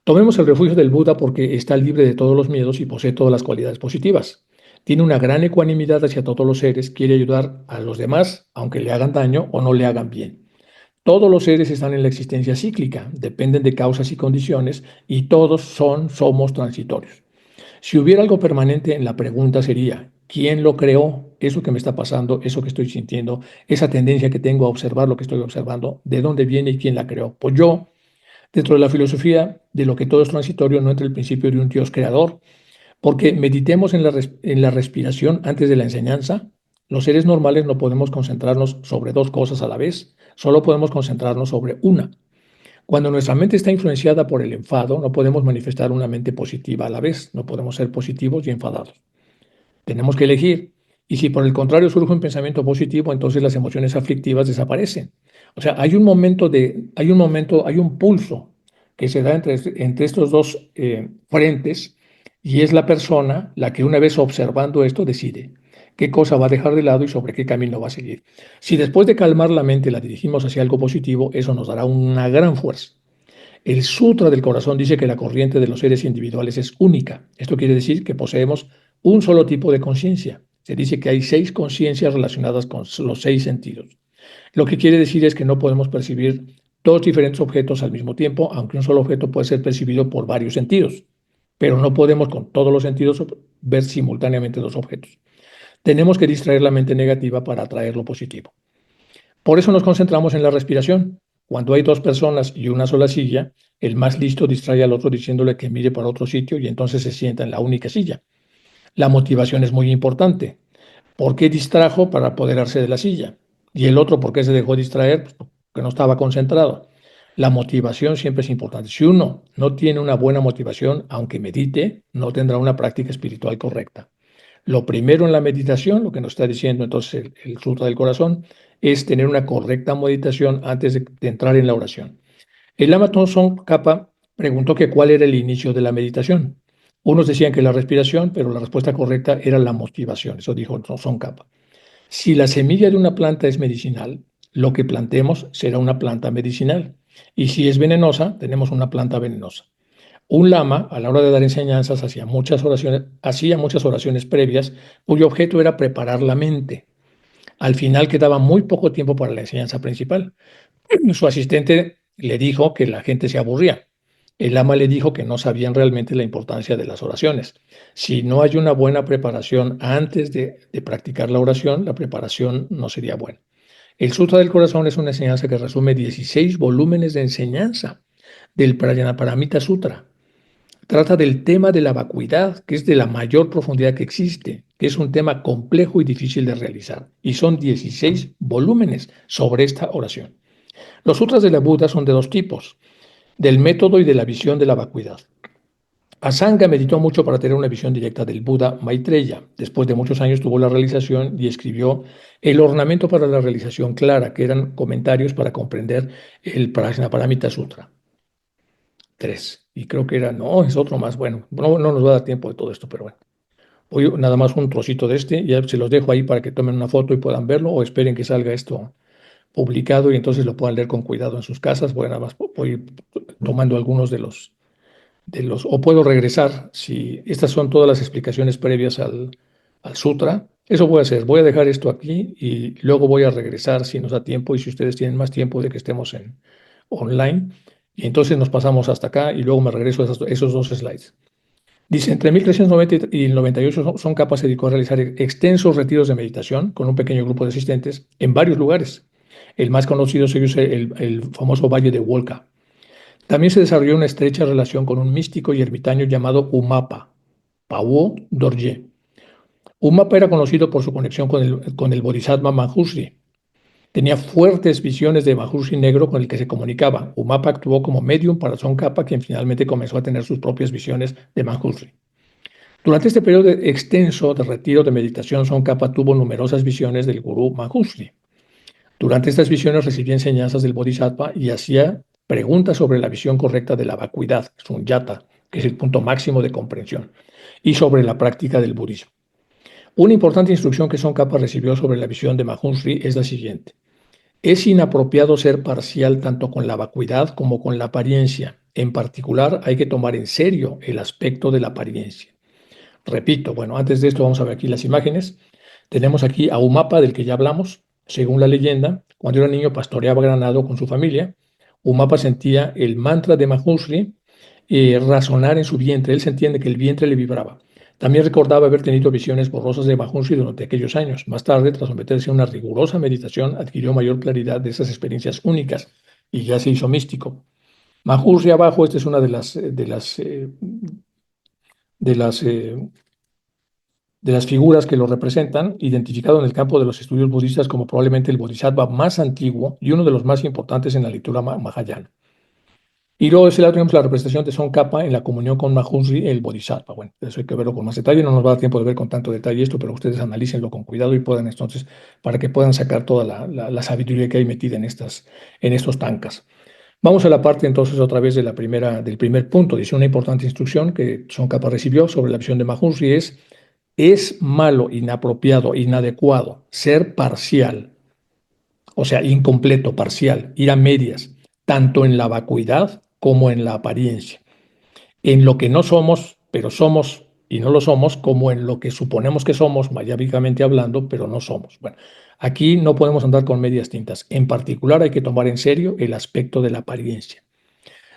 Tomemos el refugio del Buda porque está libre de todos los miedos y posee todas las cualidades positivas. Tiene una gran ecuanimidad hacia todos los seres, quiere ayudar a los demás, aunque le hagan daño o no le hagan bien. Todos los seres están en la existencia cíclica, dependen de causas y condiciones, y todos somos transitorios. Si hubiera algo permanente en la pregunta sería, ¿quién lo creó? Eso que me está pasando, eso que estoy sintiendo, esa tendencia que tengo a observar lo que estoy observando, ¿de dónde viene y quién la creó? Pues yo. Dentro de la filosofía de lo que todo es transitorio no entra el principio de un Dios creador, porque meditemos en la respiración antes de la enseñanza. Los seres normales no podemos concentrarnos sobre dos cosas a la vez, solo podemos concentrarnos sobre una. Cuando nuestra mente está influenciada por el enfado, no podemos manifestar una mente positiva a la vez, no podemos ser positivos y enfadados. Tenemos que elegir. Y si por el contrario surge un pensamiento positivo, entonces las emociones aflictivas desaparecen. O sea, hay un pulso que se da entre estos dos frentes y es la persona la que una vez observando esto decide qué cosa va a dejar de lado y sobre qué camino va a seguir. Si después de calmar la mente la dirigimos hacia algo positivo, eso nos dará una gran fuerza. El Sutra del Corazón dice que la corriente de los seres individuales es única. Esto quiere decir que poseemos un solo tipo de conciencia. Se dice que hay 6 conciencias relacionadas con los 6 sentidos. Lo que quiere decir es que no podemos percibir dos diferentes objetos al mismo tiempo, aunque un solo objeto puede ser percibido por varios sentidos, pero no podemos con todos los sentidos ver simultáneamente dos objetos. Tenemos que distraer la mente negativa para atraer lo positivo. Por eso nos concentramos en la respiración. Cuando hay dos personas y una sola silla, el más listo distrae al otro diciéndole que mire para otro sitio y entonces se sienta en la única silla. La motivación es muy importante. ¿Por qué distrajo? Para apoderarse de la silla. Y el otro, ¿por qué se dejó distraer? Pues porque no estaba concentrado. La motivación siempre es importante. Si uno no tiene una buena motivación, aunque medite, no tendrá una práctica espiritual correcta. Lo primero en la meditación, lo que nos está diciendo entonces el Sutra del Corazón, es tener una correcta meditación antes de entrar en la oración. El Lama Thongson Kappa preguntó que cuál era el inicio de la meditación. Unos decían que la respiración, pero la respuesta correcta era la motivación. Eso dijo Thongson Kappa. Si la semilla de una planta es medicinal, lo que plantemos será una planta medicinal. Y si es venenosa, tenemos una planta venenosa. Un lama, a la hora de dar enseñanzas, hacía muchas oraciones previas, cuyo objeto era preparar la mente. Al final quedaba muy poco tiempo para la enseñanza principal. Su asistente le dijo que la gente se aburría. El lama le dijo que no sabían realmente la importancia de las oraciones. Si no hay una buena preparación antes de practicar la oración, la preparación no sería buena. El Sutra del Corazón es una enseñanza que resume 16 volúmenes de enseñanza del Prajnaparamita Sutra. Trata del tema de la vacuidad, que es de la mayor profundidad que existe, que es un tema complejo y difícil de realizar. Y son 16 volúmenes sobre esta oración. Los sutras de la Buda son de dos tipos, del método y de la visión de la vacuidad. Asanga meditó mucho para tener una visión directa del Buda Maitreya. Después de muchos años tuvo la realización y escribió El ornamento para la realización clara, que eran comentarios para comprender el Prajnaparamita Sutra. 3. Y creo que era, no, es otro más. Bueno, no nos va a dar tiempo de todo esto, pero bueno. Hoy nada más un trocito de este, ya se los dejo ahí para que tomen una foto y puedan verlo o esperen que salga esto publicado y entonces lo puedan leer con cuidado en sus casas. Voy nada más voy tomando algunos o puedo regresar si estas son todas las explicaciones previas al sutra. Eso voy a hacer, voy a dejar esto aquí y luego voy a regresar si nos da tiempo y si ustedes tienen más tiempo de que estemos en online. Y entonces nos pasamos hasta acá y luego me regreso a esos dos slides. Dice, entre 1390 y el 98 Tsongkhapa se dedicó a realizar extensos retiros de meditación con un pequeño grupo de asistentes en varios lugares. El más conocido es el famoso Valle de Wolca. También se desarrolló una estrecha relación con un místico y ermitaño llamado Umapa, Pawo Dorje. Umapa era conocido por su conexión con el Bodhisattva Manjushri. Tenía fuertes visiones de Manjushri negro con el que se comunicaba. Umapa actuó como medium para Tsongkhapa, quien finalmente comenzó a tener sus propias visiones de Manjushri. Durante este periodo extenso de retiro de meditación, Tsongkhapa tuvo numerosas visiones del gurú Manjushri. Durante estas visiones recibía enseñanzas del Bodhisattva y hacía preguntas sobre la visión correcta de la vacuidad, sunyata, que es el punto máximo de comprensión, y sobre la práctica del budismo. Una importante instrucción que Tsongkhapa recibió sobre la visión de Manjushri es la siguiente. Es inapropiado ser parcial tanto con la vacuidad como con la apariencia. En particular, hay que tomar en serio el aspecto de la apariencia. Repito, bueno, antes de esto vamos a ver aquí las imágenes. Tenemos aquí a Umapa, del que ya hablamos. Según la leyenda, cuando era niño pastoreaba ganado con su familia. Umapa sentía el mantra de Manjushri rasonar en su vientre. Él se entiende que el vientre le vibraba. También recordaba haber tenido visiones borrosas de Manjushri durante aquellos años. Más tarde, tras someterse a una rigurosa meditación, adquirió mayor claridad de esas experiencias únicas y ya se hizo místico. Manjushri abajo, esta es una de las de las figuras que lo representan, identificado en el campo de los estudios budistas como probablemente el bodhisattva más antiguo y uno de los más importantes en la lectura mahayana. Y luego de ese lado tenemos la representación de Tsongkhapa en la comunión con Manjushri, el bodhisattva. Bueno, eso hay que verlo con más detalle, no nos va a dar tiempo de ver con tanto detalle esto, pero ustedes analícenlo con cuidado y puedan entonces, para que puedan sacar toda la sabiduría que hay metida en estos tankas. Vamos a la parte entonces otra vez del primer punto. Dice una importante instrucción que Tsongkhapa recibió sobre la visión de Manjushri es malo, inapropiado, inadecuado ser parcial, o sea, incompleto, parcial, ir a medias, tanto en la vacuidad como en la apariencia, en lo que no somos, pero somos y no lo somos, como en lo que suponemos que somos, mayábicamente hablando, pero no somos. Bueno, Aquí no podemos andar con medias tintas. En particular, hay que tomar en serio el aspecto de la apariencia.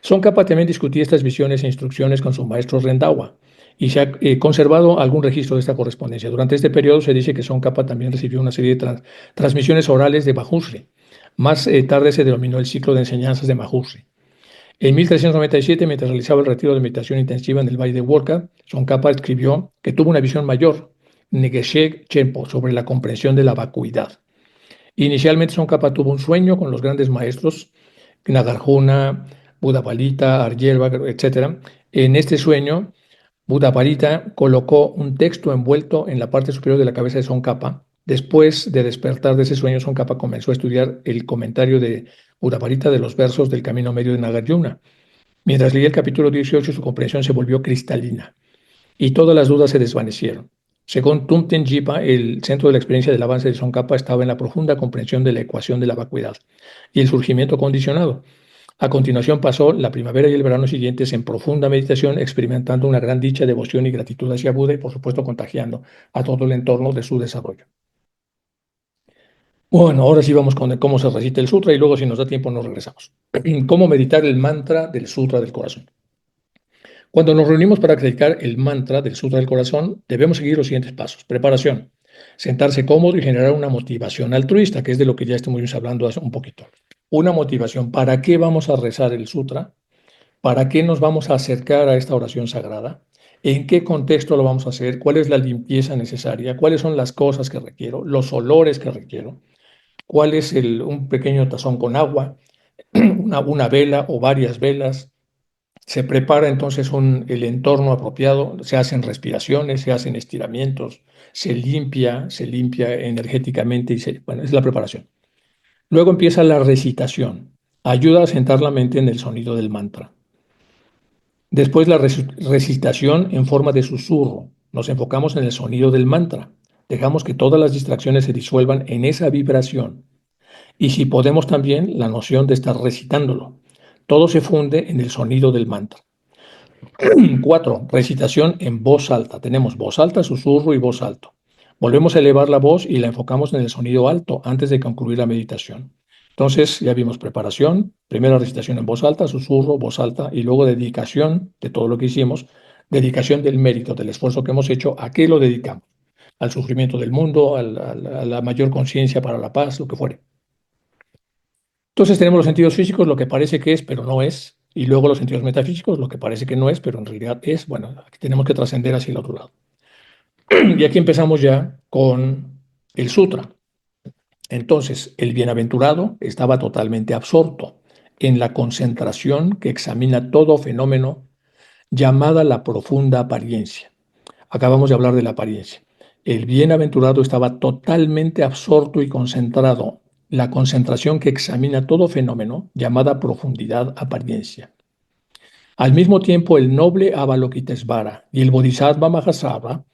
Tsongkhapa también discutía estas visiones e instrucciones con su maestro Rendawa y se ha conservado algún registro de esta correspondencia. Durante este periodo se dice que Tsongkhapa también recibió una serie de transmisiones orales de Mahusri. Más tarde se denominó el ciclo de enseñanzas de Mahusri. En 1397, mientras realizaba el retiro de meditación intensiva en el Valle de Wolca, Tsongkhapa escribió que tuvo una visión mayor, Negeshe Chenpo, sobre la comprensión de la vacuidad. Inicialmente Tsongkhapa tuvo un sueño con los grandes maestros, Nagarjuna, Buddhapalita, Aryelva, etc. En este sueño, Buddhapalita colocó un texto envuelto en la parte superior de la cabeza de Tsongkhapa. Después de despertar de ese sueño, Tsongkhapa comenzó a estudiar el comentario de Buddhapalita de los versos del Camino Medio de Nagarjuna. Mientras leía el capítulo 18, su comprensión se volvió cristalina y todas las dudas se desvanecieron. Según Tumten Jipa, el centro de la experiencia del avance de Tsongkhapa estaba en la profunda comprensión de la ecuación de la vacuidad y el surgimiento condicionado. A continuación pasó la primavera y el verano siguientes en profunda meditación, experimentando una gran dicha, devoción y gratitud hacia Buda y, por supuesto, contagiando a todo el entorno de su desarrollo. Bueno, ahora sí vamos con cómo se recita el sutra y luego, si nos da tiempo, nos regresamos. ¿Cómo meditar el mantra del sutra del corazón? Cuando nos reunimos para practicar el mantra del Sutra del Corazón, debemos seguir los siguientes pasos. Preparación. Sentarse cómodo y generar una motivación altruista, que es de lo que ya estuvimos hablando hace un poquito. Una motivación. ¿Para qué vamos a rezar el sutra? ¿Para qué nos vamos a acercar a esta oración sagrada? ¿En qué contexto lo vamos a hacer? ¿Cuál es la limpieza necesaria? ¿Cuáles son las cosas que requiero? ¿Los olores que requiero? ¿Cuál es un pequeño tazón con agua? ¿Una vela o varias velas? Se prepara entonces el entorno apropiado, se hacen respiraciones, se hacen estiramientos, se limpia energéticamente bueno, es la preparación. Luego empieza la recitación. Ayuda a sentar la mente en el sonido del mantra. Después la recitación en forma de susurro. Nos enfocamos en el sonido del mantra. Dejamos que todas las distracciones se disuelvan en esa vibración. Y si podemos también, la noción de estar recitándolo. Todo se funde en el sonido del mantra. 4. Recitación en voz alta. Tenemos voz alta, susurro y voz alto. Volvemos a elevar la voz y la enfocamos en el sonido alto antes de concluir la meditación. Entonces, ya vimos preparación, primera recitación en voz alta, susurro, voz alta y luego dedicación de todo lo que hicimos, dedicación del mérito, del esfuerzo que hemos hecho, ¿a qué lo dedicamos? Al sufrimiento del mundo, a la mayor conciencia para la paz, lo que fuere. Entonces tenemos los sentidos físicos, lo que parece que es, pero no es, y luego los sentidos metafísicos, lo que parece que no es, pero en realidad es. Bueno, aquí tenemos que trascender hacia el otro lado. Y aquí empezamos ya con el sutra. Entonces, el bienaventurado estaba totalmente absorto en la concentración que examina todo fenómeno llamada la profunda apariencia. Acabamos de hablar de la apariencia. El bienaventurado estaba totalmente absorto y concentrado, la concentración que examina todo fenómeno llamada profundidad apariencia. Al mismo tiempo, el noble Avalokitesvara y el Bodhisattva Mahasabha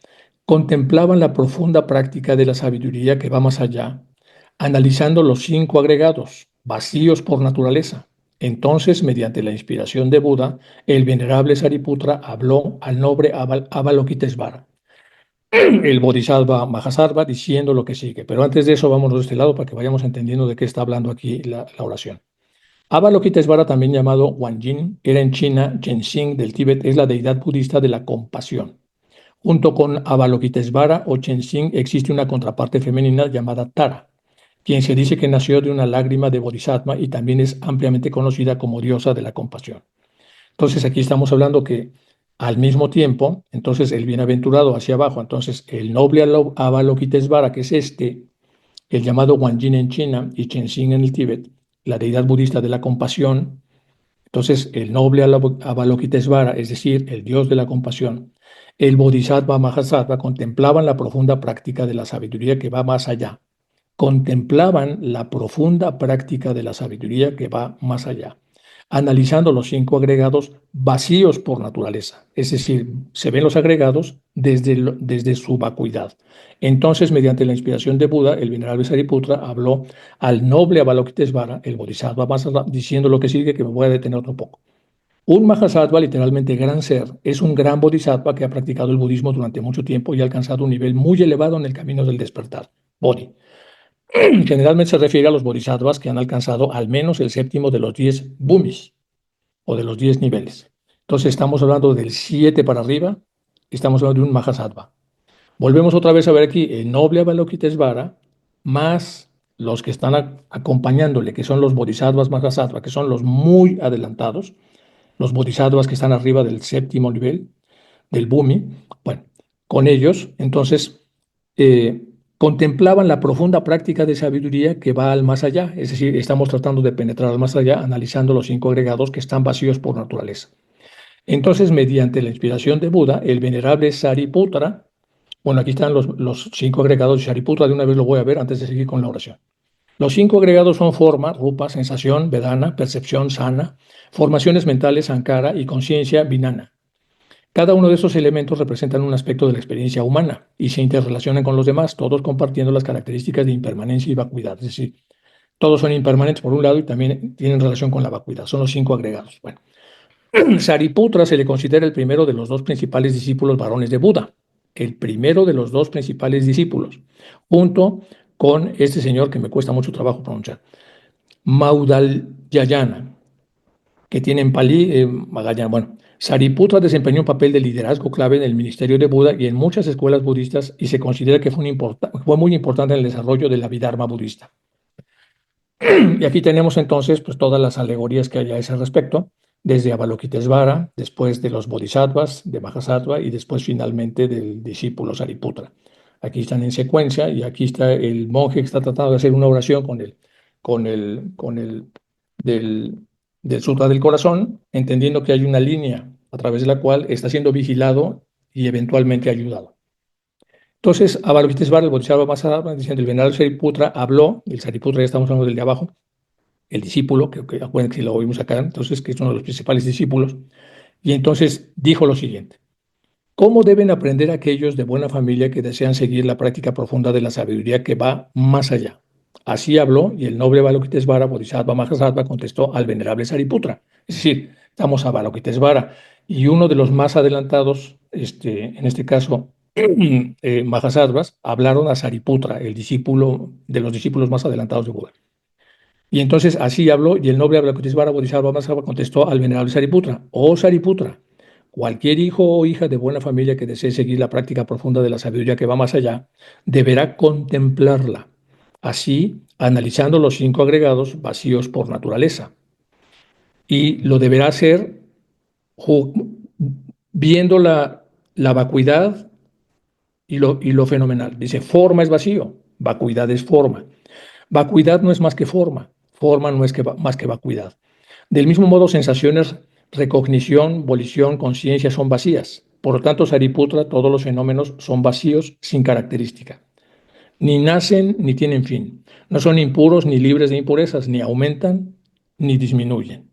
contemplaban la profunda práctica de la sabiduría que va más allá, analizando los 5 agregados, vacíos por naturaleza. Entonces, mediante la inspiración de Buda, el venerable Sariputra habló al noble Avalokitesvara, el Bodhisattva Mahasarva, diciendo lo que sigue. Pero antes de eso, vámonos de este lado para que vayamos entendiendo de qué está hablando aquí la oración. Avalokitesvara, también llamado Wanjin, era en China, Genshin del Tíbet, es la deidad budista de la compasión. Junto con Avalokitesvara o Genshin existe una contraparte femenina llamada Tara, quien se dice que nació de una lágrima de Bodhisattva y también es ampliamente conocida como diosa de la compasión. Entonces aquí estamos hablando que al mismo tiempo, entonces el bienaventurado hacia abajo, entonces el noble Avalokitesvara, que es el llamado Wanjin en China y Genshin en el Tíbet, la deidad budista de la compasión. Entonces el noble Avalokitesvara, es decir, el dios de la compasión, el Bodhisattva Mahasattva contemplaban la profunda práctica de la sabiduría que va más allá. Contemplaban la profunda práctica de la sabiduría que va más allá, analizando los 5 agregados vacíos por naturaleza, es decir, se ven los agregados desde su vacuidad. Entonces, mediante la inspiración de Buda, el venerable Sariputra habló al noble Avalokitesvara, el Bodhisattva Mahasattva, diciendo lo que sigue, que me voy a detener otro poco. Un Mahasattva, literalmente gran ser, es un gran Bodhisattva que ha practicado el budismo durante mucho tiempo y ha alcanzado un nivel muy elevado en el camino del despertar, Bodhi. Generalmente se refiere a los bodhisattvas que han alcanzado al menos el séptimo de los 10 bhumis o de los 10 niveles. Entonces estamos hablando del 7 para arriba, estamos hablando de un Mahasattva. Volvemos otra vez a ver aquí el noble Avalokitesvara más los que están acompañándole, que son los bodhisattvas Mahasattva, que son los muy adelantados, los bodhisattvas que están arriba del séptimo nivel, del Bhumi. Bueno, con ellos, entonces, eh, contemplaban la profunda práctica de sabiduría que va al más allá, es decir, estamos tratando de penetrar al más allá, analizando los 5 agregados que están vacíos por naturaleza. Entonces, mediante la inspiración de Buda, el venerable Sariputra, bueno, aquí están los 5 agregados de Sariputra, de una vez lo voy a ver antes de seguir con la oración. Los 5 agregados son forma, rupa, sensación, vedana, percepción, sana, formaciones mentales, sankara y conciencia, vinana. Cada uno de esos elementos representan un aspecto de la experiencia humana y se interrelacionan con los demás, todos compartiendo las características de impermanencia y vacuidad. Es decir, todos son impermanentes por un lado y también tienen relación con la vacuidad. Son los 5 agregados. Bueno, Sariputra se le considera el primero de los 2 principales discípulos varones de Buda, el primero de los 2 principales discípulos, junto con este señor que me cuesta mucho trabajo pronunciar, Maudgalyayana, que tiene en Palí, Magallana. Bueno, Sariputra desempeñó un papel de liderazgo clave en el ministerio de Buda y en muchas escuelas budistas y se considera que fue muy importante en el desarrollo de la Abhidharma budista. Y aquí tenemos entonces pues, todas las alegorías que hay a ese respecto, desde Avalokitesvara, después de los bodhisattvas, de Mahasattva y después finalmente del discípulo Sariputra. Aquí están en secuencia y aquí está el monje que está tratando de hacer una oración con el del, del Sutra del Corazón, entendiendo que hay una línea a través de la cual está siendo vigilado y eventualmente ayudado. Entonces, Avalokitesvara, el bodhisattva Mahasattva, diciendo el venerable Sariputra, habló, el Sariputra ya estamos hablando del de abajo, el discípulo, que acuérdense que lo oímos acá, entonces, que es uno de los principales discípulos, y entonces dijo lo siguiente: ¿cómo deben aprender aquellos de buena familia que desean seguir la práctica profunda de la sabiduría que va más allá? Así habló, y el noble Avalokitesvara Bodhisattva Mahasattva contestó al venerable Sariputra. Es decir, estamos a Avalokitesvara, y uno de los más adelantados, en este caso, Mahasattvas, hablaron a Sariputra, el discípulo de los discípulos más adelantados de Buda. Y entonces así habló, y el noble Avalokitesvara Bodhisattva Mahasattva contestó al venerable Sariputra: oh Sariputra, cualquier hijo o hija de buena familia que desee seguir la práctica profunda de la sabiduría que va más allá, deberá contemplarla, así analizando los 5 agregados vacíos por naturaleza. Y lo deberá hacer viendo la vacuidad y lo fenomenal. Dice, forma es vacío, vacuidad es forma. Vacuidad no es más que forma no es más que vacuidad. Del mismo modo, sensaciones, recognición, volición, conciencia son vacías. Por lo tanto, Sariputra, todos los fenómenos son vacíos sin característica. Ni nacen ni tienen fin. No son impuros ni libres de impurezas, ni aumentan ni disminuyen.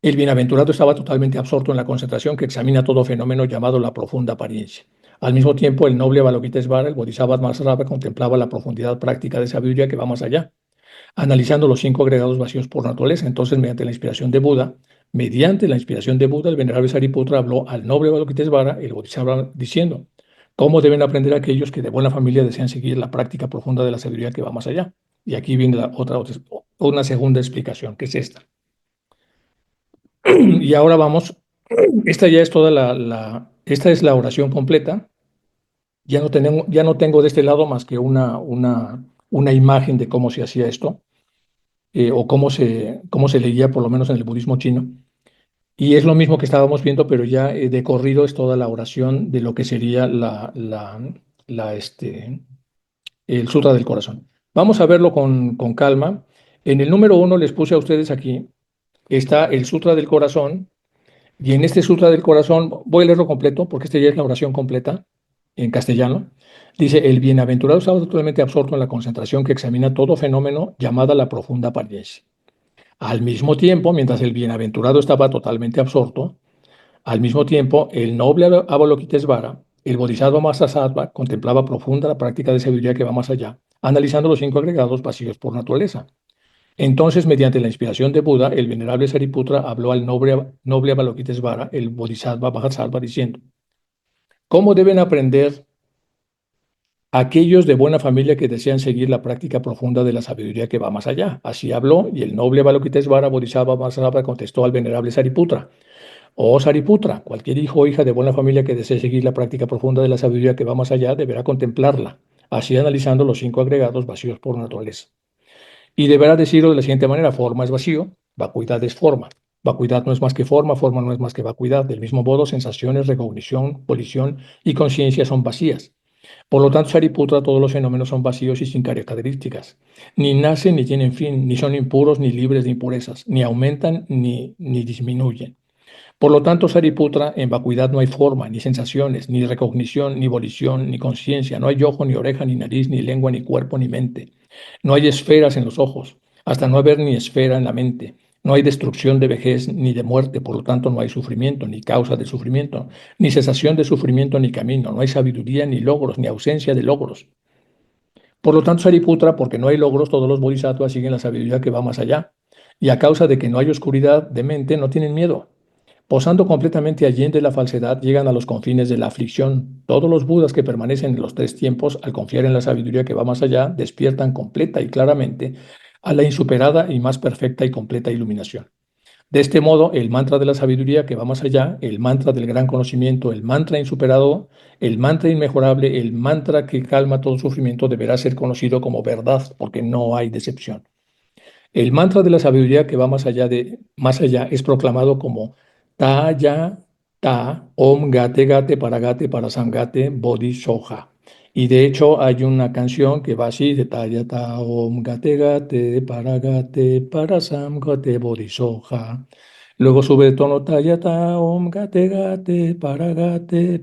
El bienaventurado estaba totalmente absorto en la concentración que examina todo fenómeno llamado la profunda apariencia. Al mismo tiempo, el noble Avalokitesvara, el Bodhisattva Mahasattva, contemplaba la profundidad práctica de sabiduría que va más allá, analizando los 5 agregados vacíos por naturaleza. Entonces, mediante la inspiración de Buda, el venerable Sariputra habló al noble Avalokitesvara, el Bodhisattva, diciendo: ¿cómo deben aprender aquellos que de buena familia desean seguir la práctica profunda de la sabiduría que va más allá? Y aquí viene una segunda explicación, que es esta. Y ahora vamos, esta ya es toda esta es la oración completa. Ya no tengo de este lado más que una imagen de cómo se hacía esto, o cómo se leía, por lo menos en el budismo chino. Y es lo mismo que estábamos viendo, pero ya de corrido es toda la oración de lo que sería el Sutra del Corazón. Vamos a verlo con calma. En el número 1 les puse a ustedes aquí, está el Sutra del Corazón. Y en este Sutra del Corazón, voy a leerlo completo porque este ya es la oración completa en castellano. Dice: el bienaventurado estaba totalmente absorto en la concentración que examina todo fenómeno llamada la profunda apariencia. Al mismo tiempo, mientras el bienaventurado estaba totalmente absorto, al mismo tiempo el noble Avalokitesvara, el Bodhisattva Mahasattva, contemplaba profunda la práctica de sabiduría que va más allá, analizando los 5 agregados vacíos por naturaleza. Entonces, mediante la inspiración de Buda, el venerable Sariputra habló al noble Avalokitesvara, el Bodhisattva Mahasattva, diciendo: ¿cómo deben aprender aquellos de buena familia que desean seguir la práctica profunda de la sabiduría que va más allá. Así habló, y el noble Avalokitesvara Bodhisattva Mahasabha contestó al venerable Sariputra. Oh Sariputra, cualquier hijo o hija de buena familia que desee seguir la práctica profunda de la sabiduría que va más allá deberá contemplarla, así analizando los cinco agregados vacíos por naturaleza. Y deberá decirlo de la siguiente manera: forma es vacío, vacuidad es forma. Vacuidad no es más que forma no es más que vacuidad. Del mismo modo, sensaciones, recognición, volición y conciencia son vacías. Por lo tanto, Sariputra, todos los fenómenos son vacíos y sin características. Ni nacen ni tienen fin, ni son impuros ni libres de impurezas, ni aumentan ni disminuyen. Por lo tanto, Sariputra, en vacuidad no hay forma, ni sensaciones, ni recognición, ni volición, ni conciencia. No hay ojo, ni oreja, ni nariz, ni lengua, ni cuerpo, ni mente. No hay esferas en los ojos, hasta no haber ni esfera en la mente. No hay destrucción de vejez ni de muerte, por lo tanto no hay sufrimiento, ni causa de sufrimiento, ni cesación de sufrimiento, ni camino. No hay sabiduría, ni logros, ni ausencia de logros. Por lo tanto, Sariputra, porque no hay logros, todos los bodhisattvas siguen la sabiduría que va más allá. Y a causa de que no hay oscuridad de mente, no tienen miedo. Posando completamente allende la falsedad, llegan a los confines de la aflicción. Todos los budas que permanecen en los tres tiempos, al confiar en la sabiduría que va más allá, despiertan completa y claramente a la insuperada y más perfecta y completa iluminación. De este modo, el mantra de la sabiduría que va más allá, el mantra del gran conocimiento, el mantra insuperado, el mantra inmejorable, el mantra que calma todo sufrimiento, deberá ser conocido como verdad, porque no hay decepción. El mantra de la sabiduría que va más allá es proclamado como Ta ya ta om gate gate para samgate bodhi soja. Y de hecho hay una canción que va así de Ta ya ta om gate para samgate bodhi soja. Luego sube de tono Ta ya ta om gate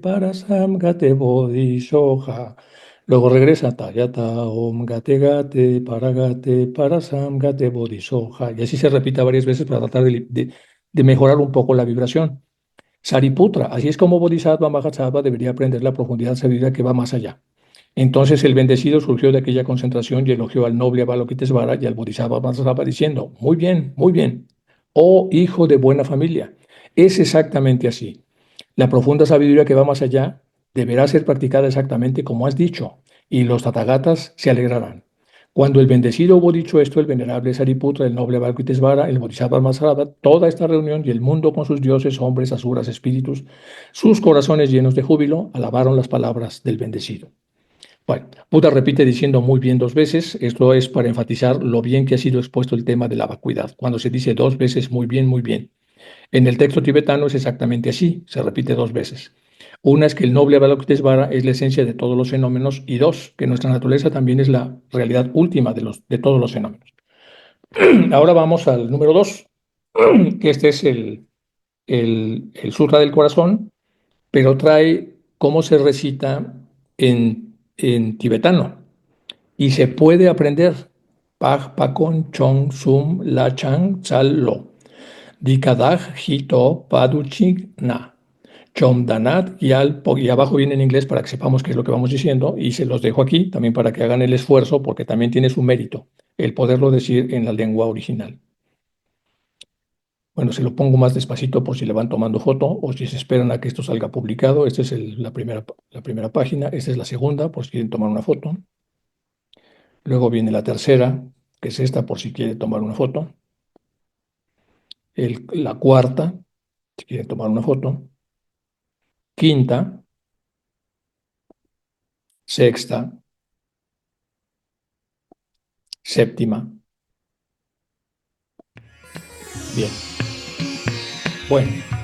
para samgate bodhi soja. Luego regresa Tayata Om Gate Parasam Gate Bodhisoja. Y así se repite varias veces para tratar de mejorar un poco la vibración. Sariputra, así es como Bodhisattva Mahasattva debería aprender la profundidad sabiduría que va más allá. Entonces el bendecido surgió de aquella concentración y elogió al noble Avalokitesvara y al Bodhisattva Mahasattva diciendo: muy bien, oh hijo de buena familia, es exactamente así. La profunda sabiduría que va más allá deberá ser practicada exactamente como has dicho, y los Tathagatas se alegrarán. Cuando el bendecido hubo dicho esto, el venerable Sariputra, el noble Avalokitesvara, el Bodhisattva Mahasattva, toda esta reunión y el mundo con sus dioses, hombres, asuras, espíritus, sus corazones llenos de júbilo, alabaron las palabras del bendecido. Bueno, Buda repite diciendo muy bien dos veces. Esto es para enfatizar lo bien que ha sido expuesto el tema de la vacuidad. Cuando se dice dos veces muy bien, muy bien. En el texto tibetano es exactamente así, se repite dos veces. Una es que el noble Avalokitesvara es la esencia de todos los fenómenos, y dos, que nuestra naturaleza también es la realidad última de todos los fenómenos. Ahora vamos al número dos, que este es el Sutra del Corazón, pero trae cómo se recita en tibetano. Y se puede aprender. Paj Pakon Chong Sum La Chang Chal Lo. Dikadaj Hito Paduchig Na. Chomdanat y abajo viene en inglés para que sepamos qué es lo que vamos diciendo, y se los dejo aquí también para que hagan el esfuerzo, porque también tiene su mérito el poderlo decir en la lengua original. Bueno, se lo pongo más despacito por si le van tomando foto o si se esperan a que esto salga publicado. Esta es la primera página, esta es la segunda por si quieren tomar una foto. Luego viene la tercera, que es esta por si quieren tomar una foto. La cuarta, si quieren tomar una foto. Quinta, sexta, séptima. Bien. Bueno.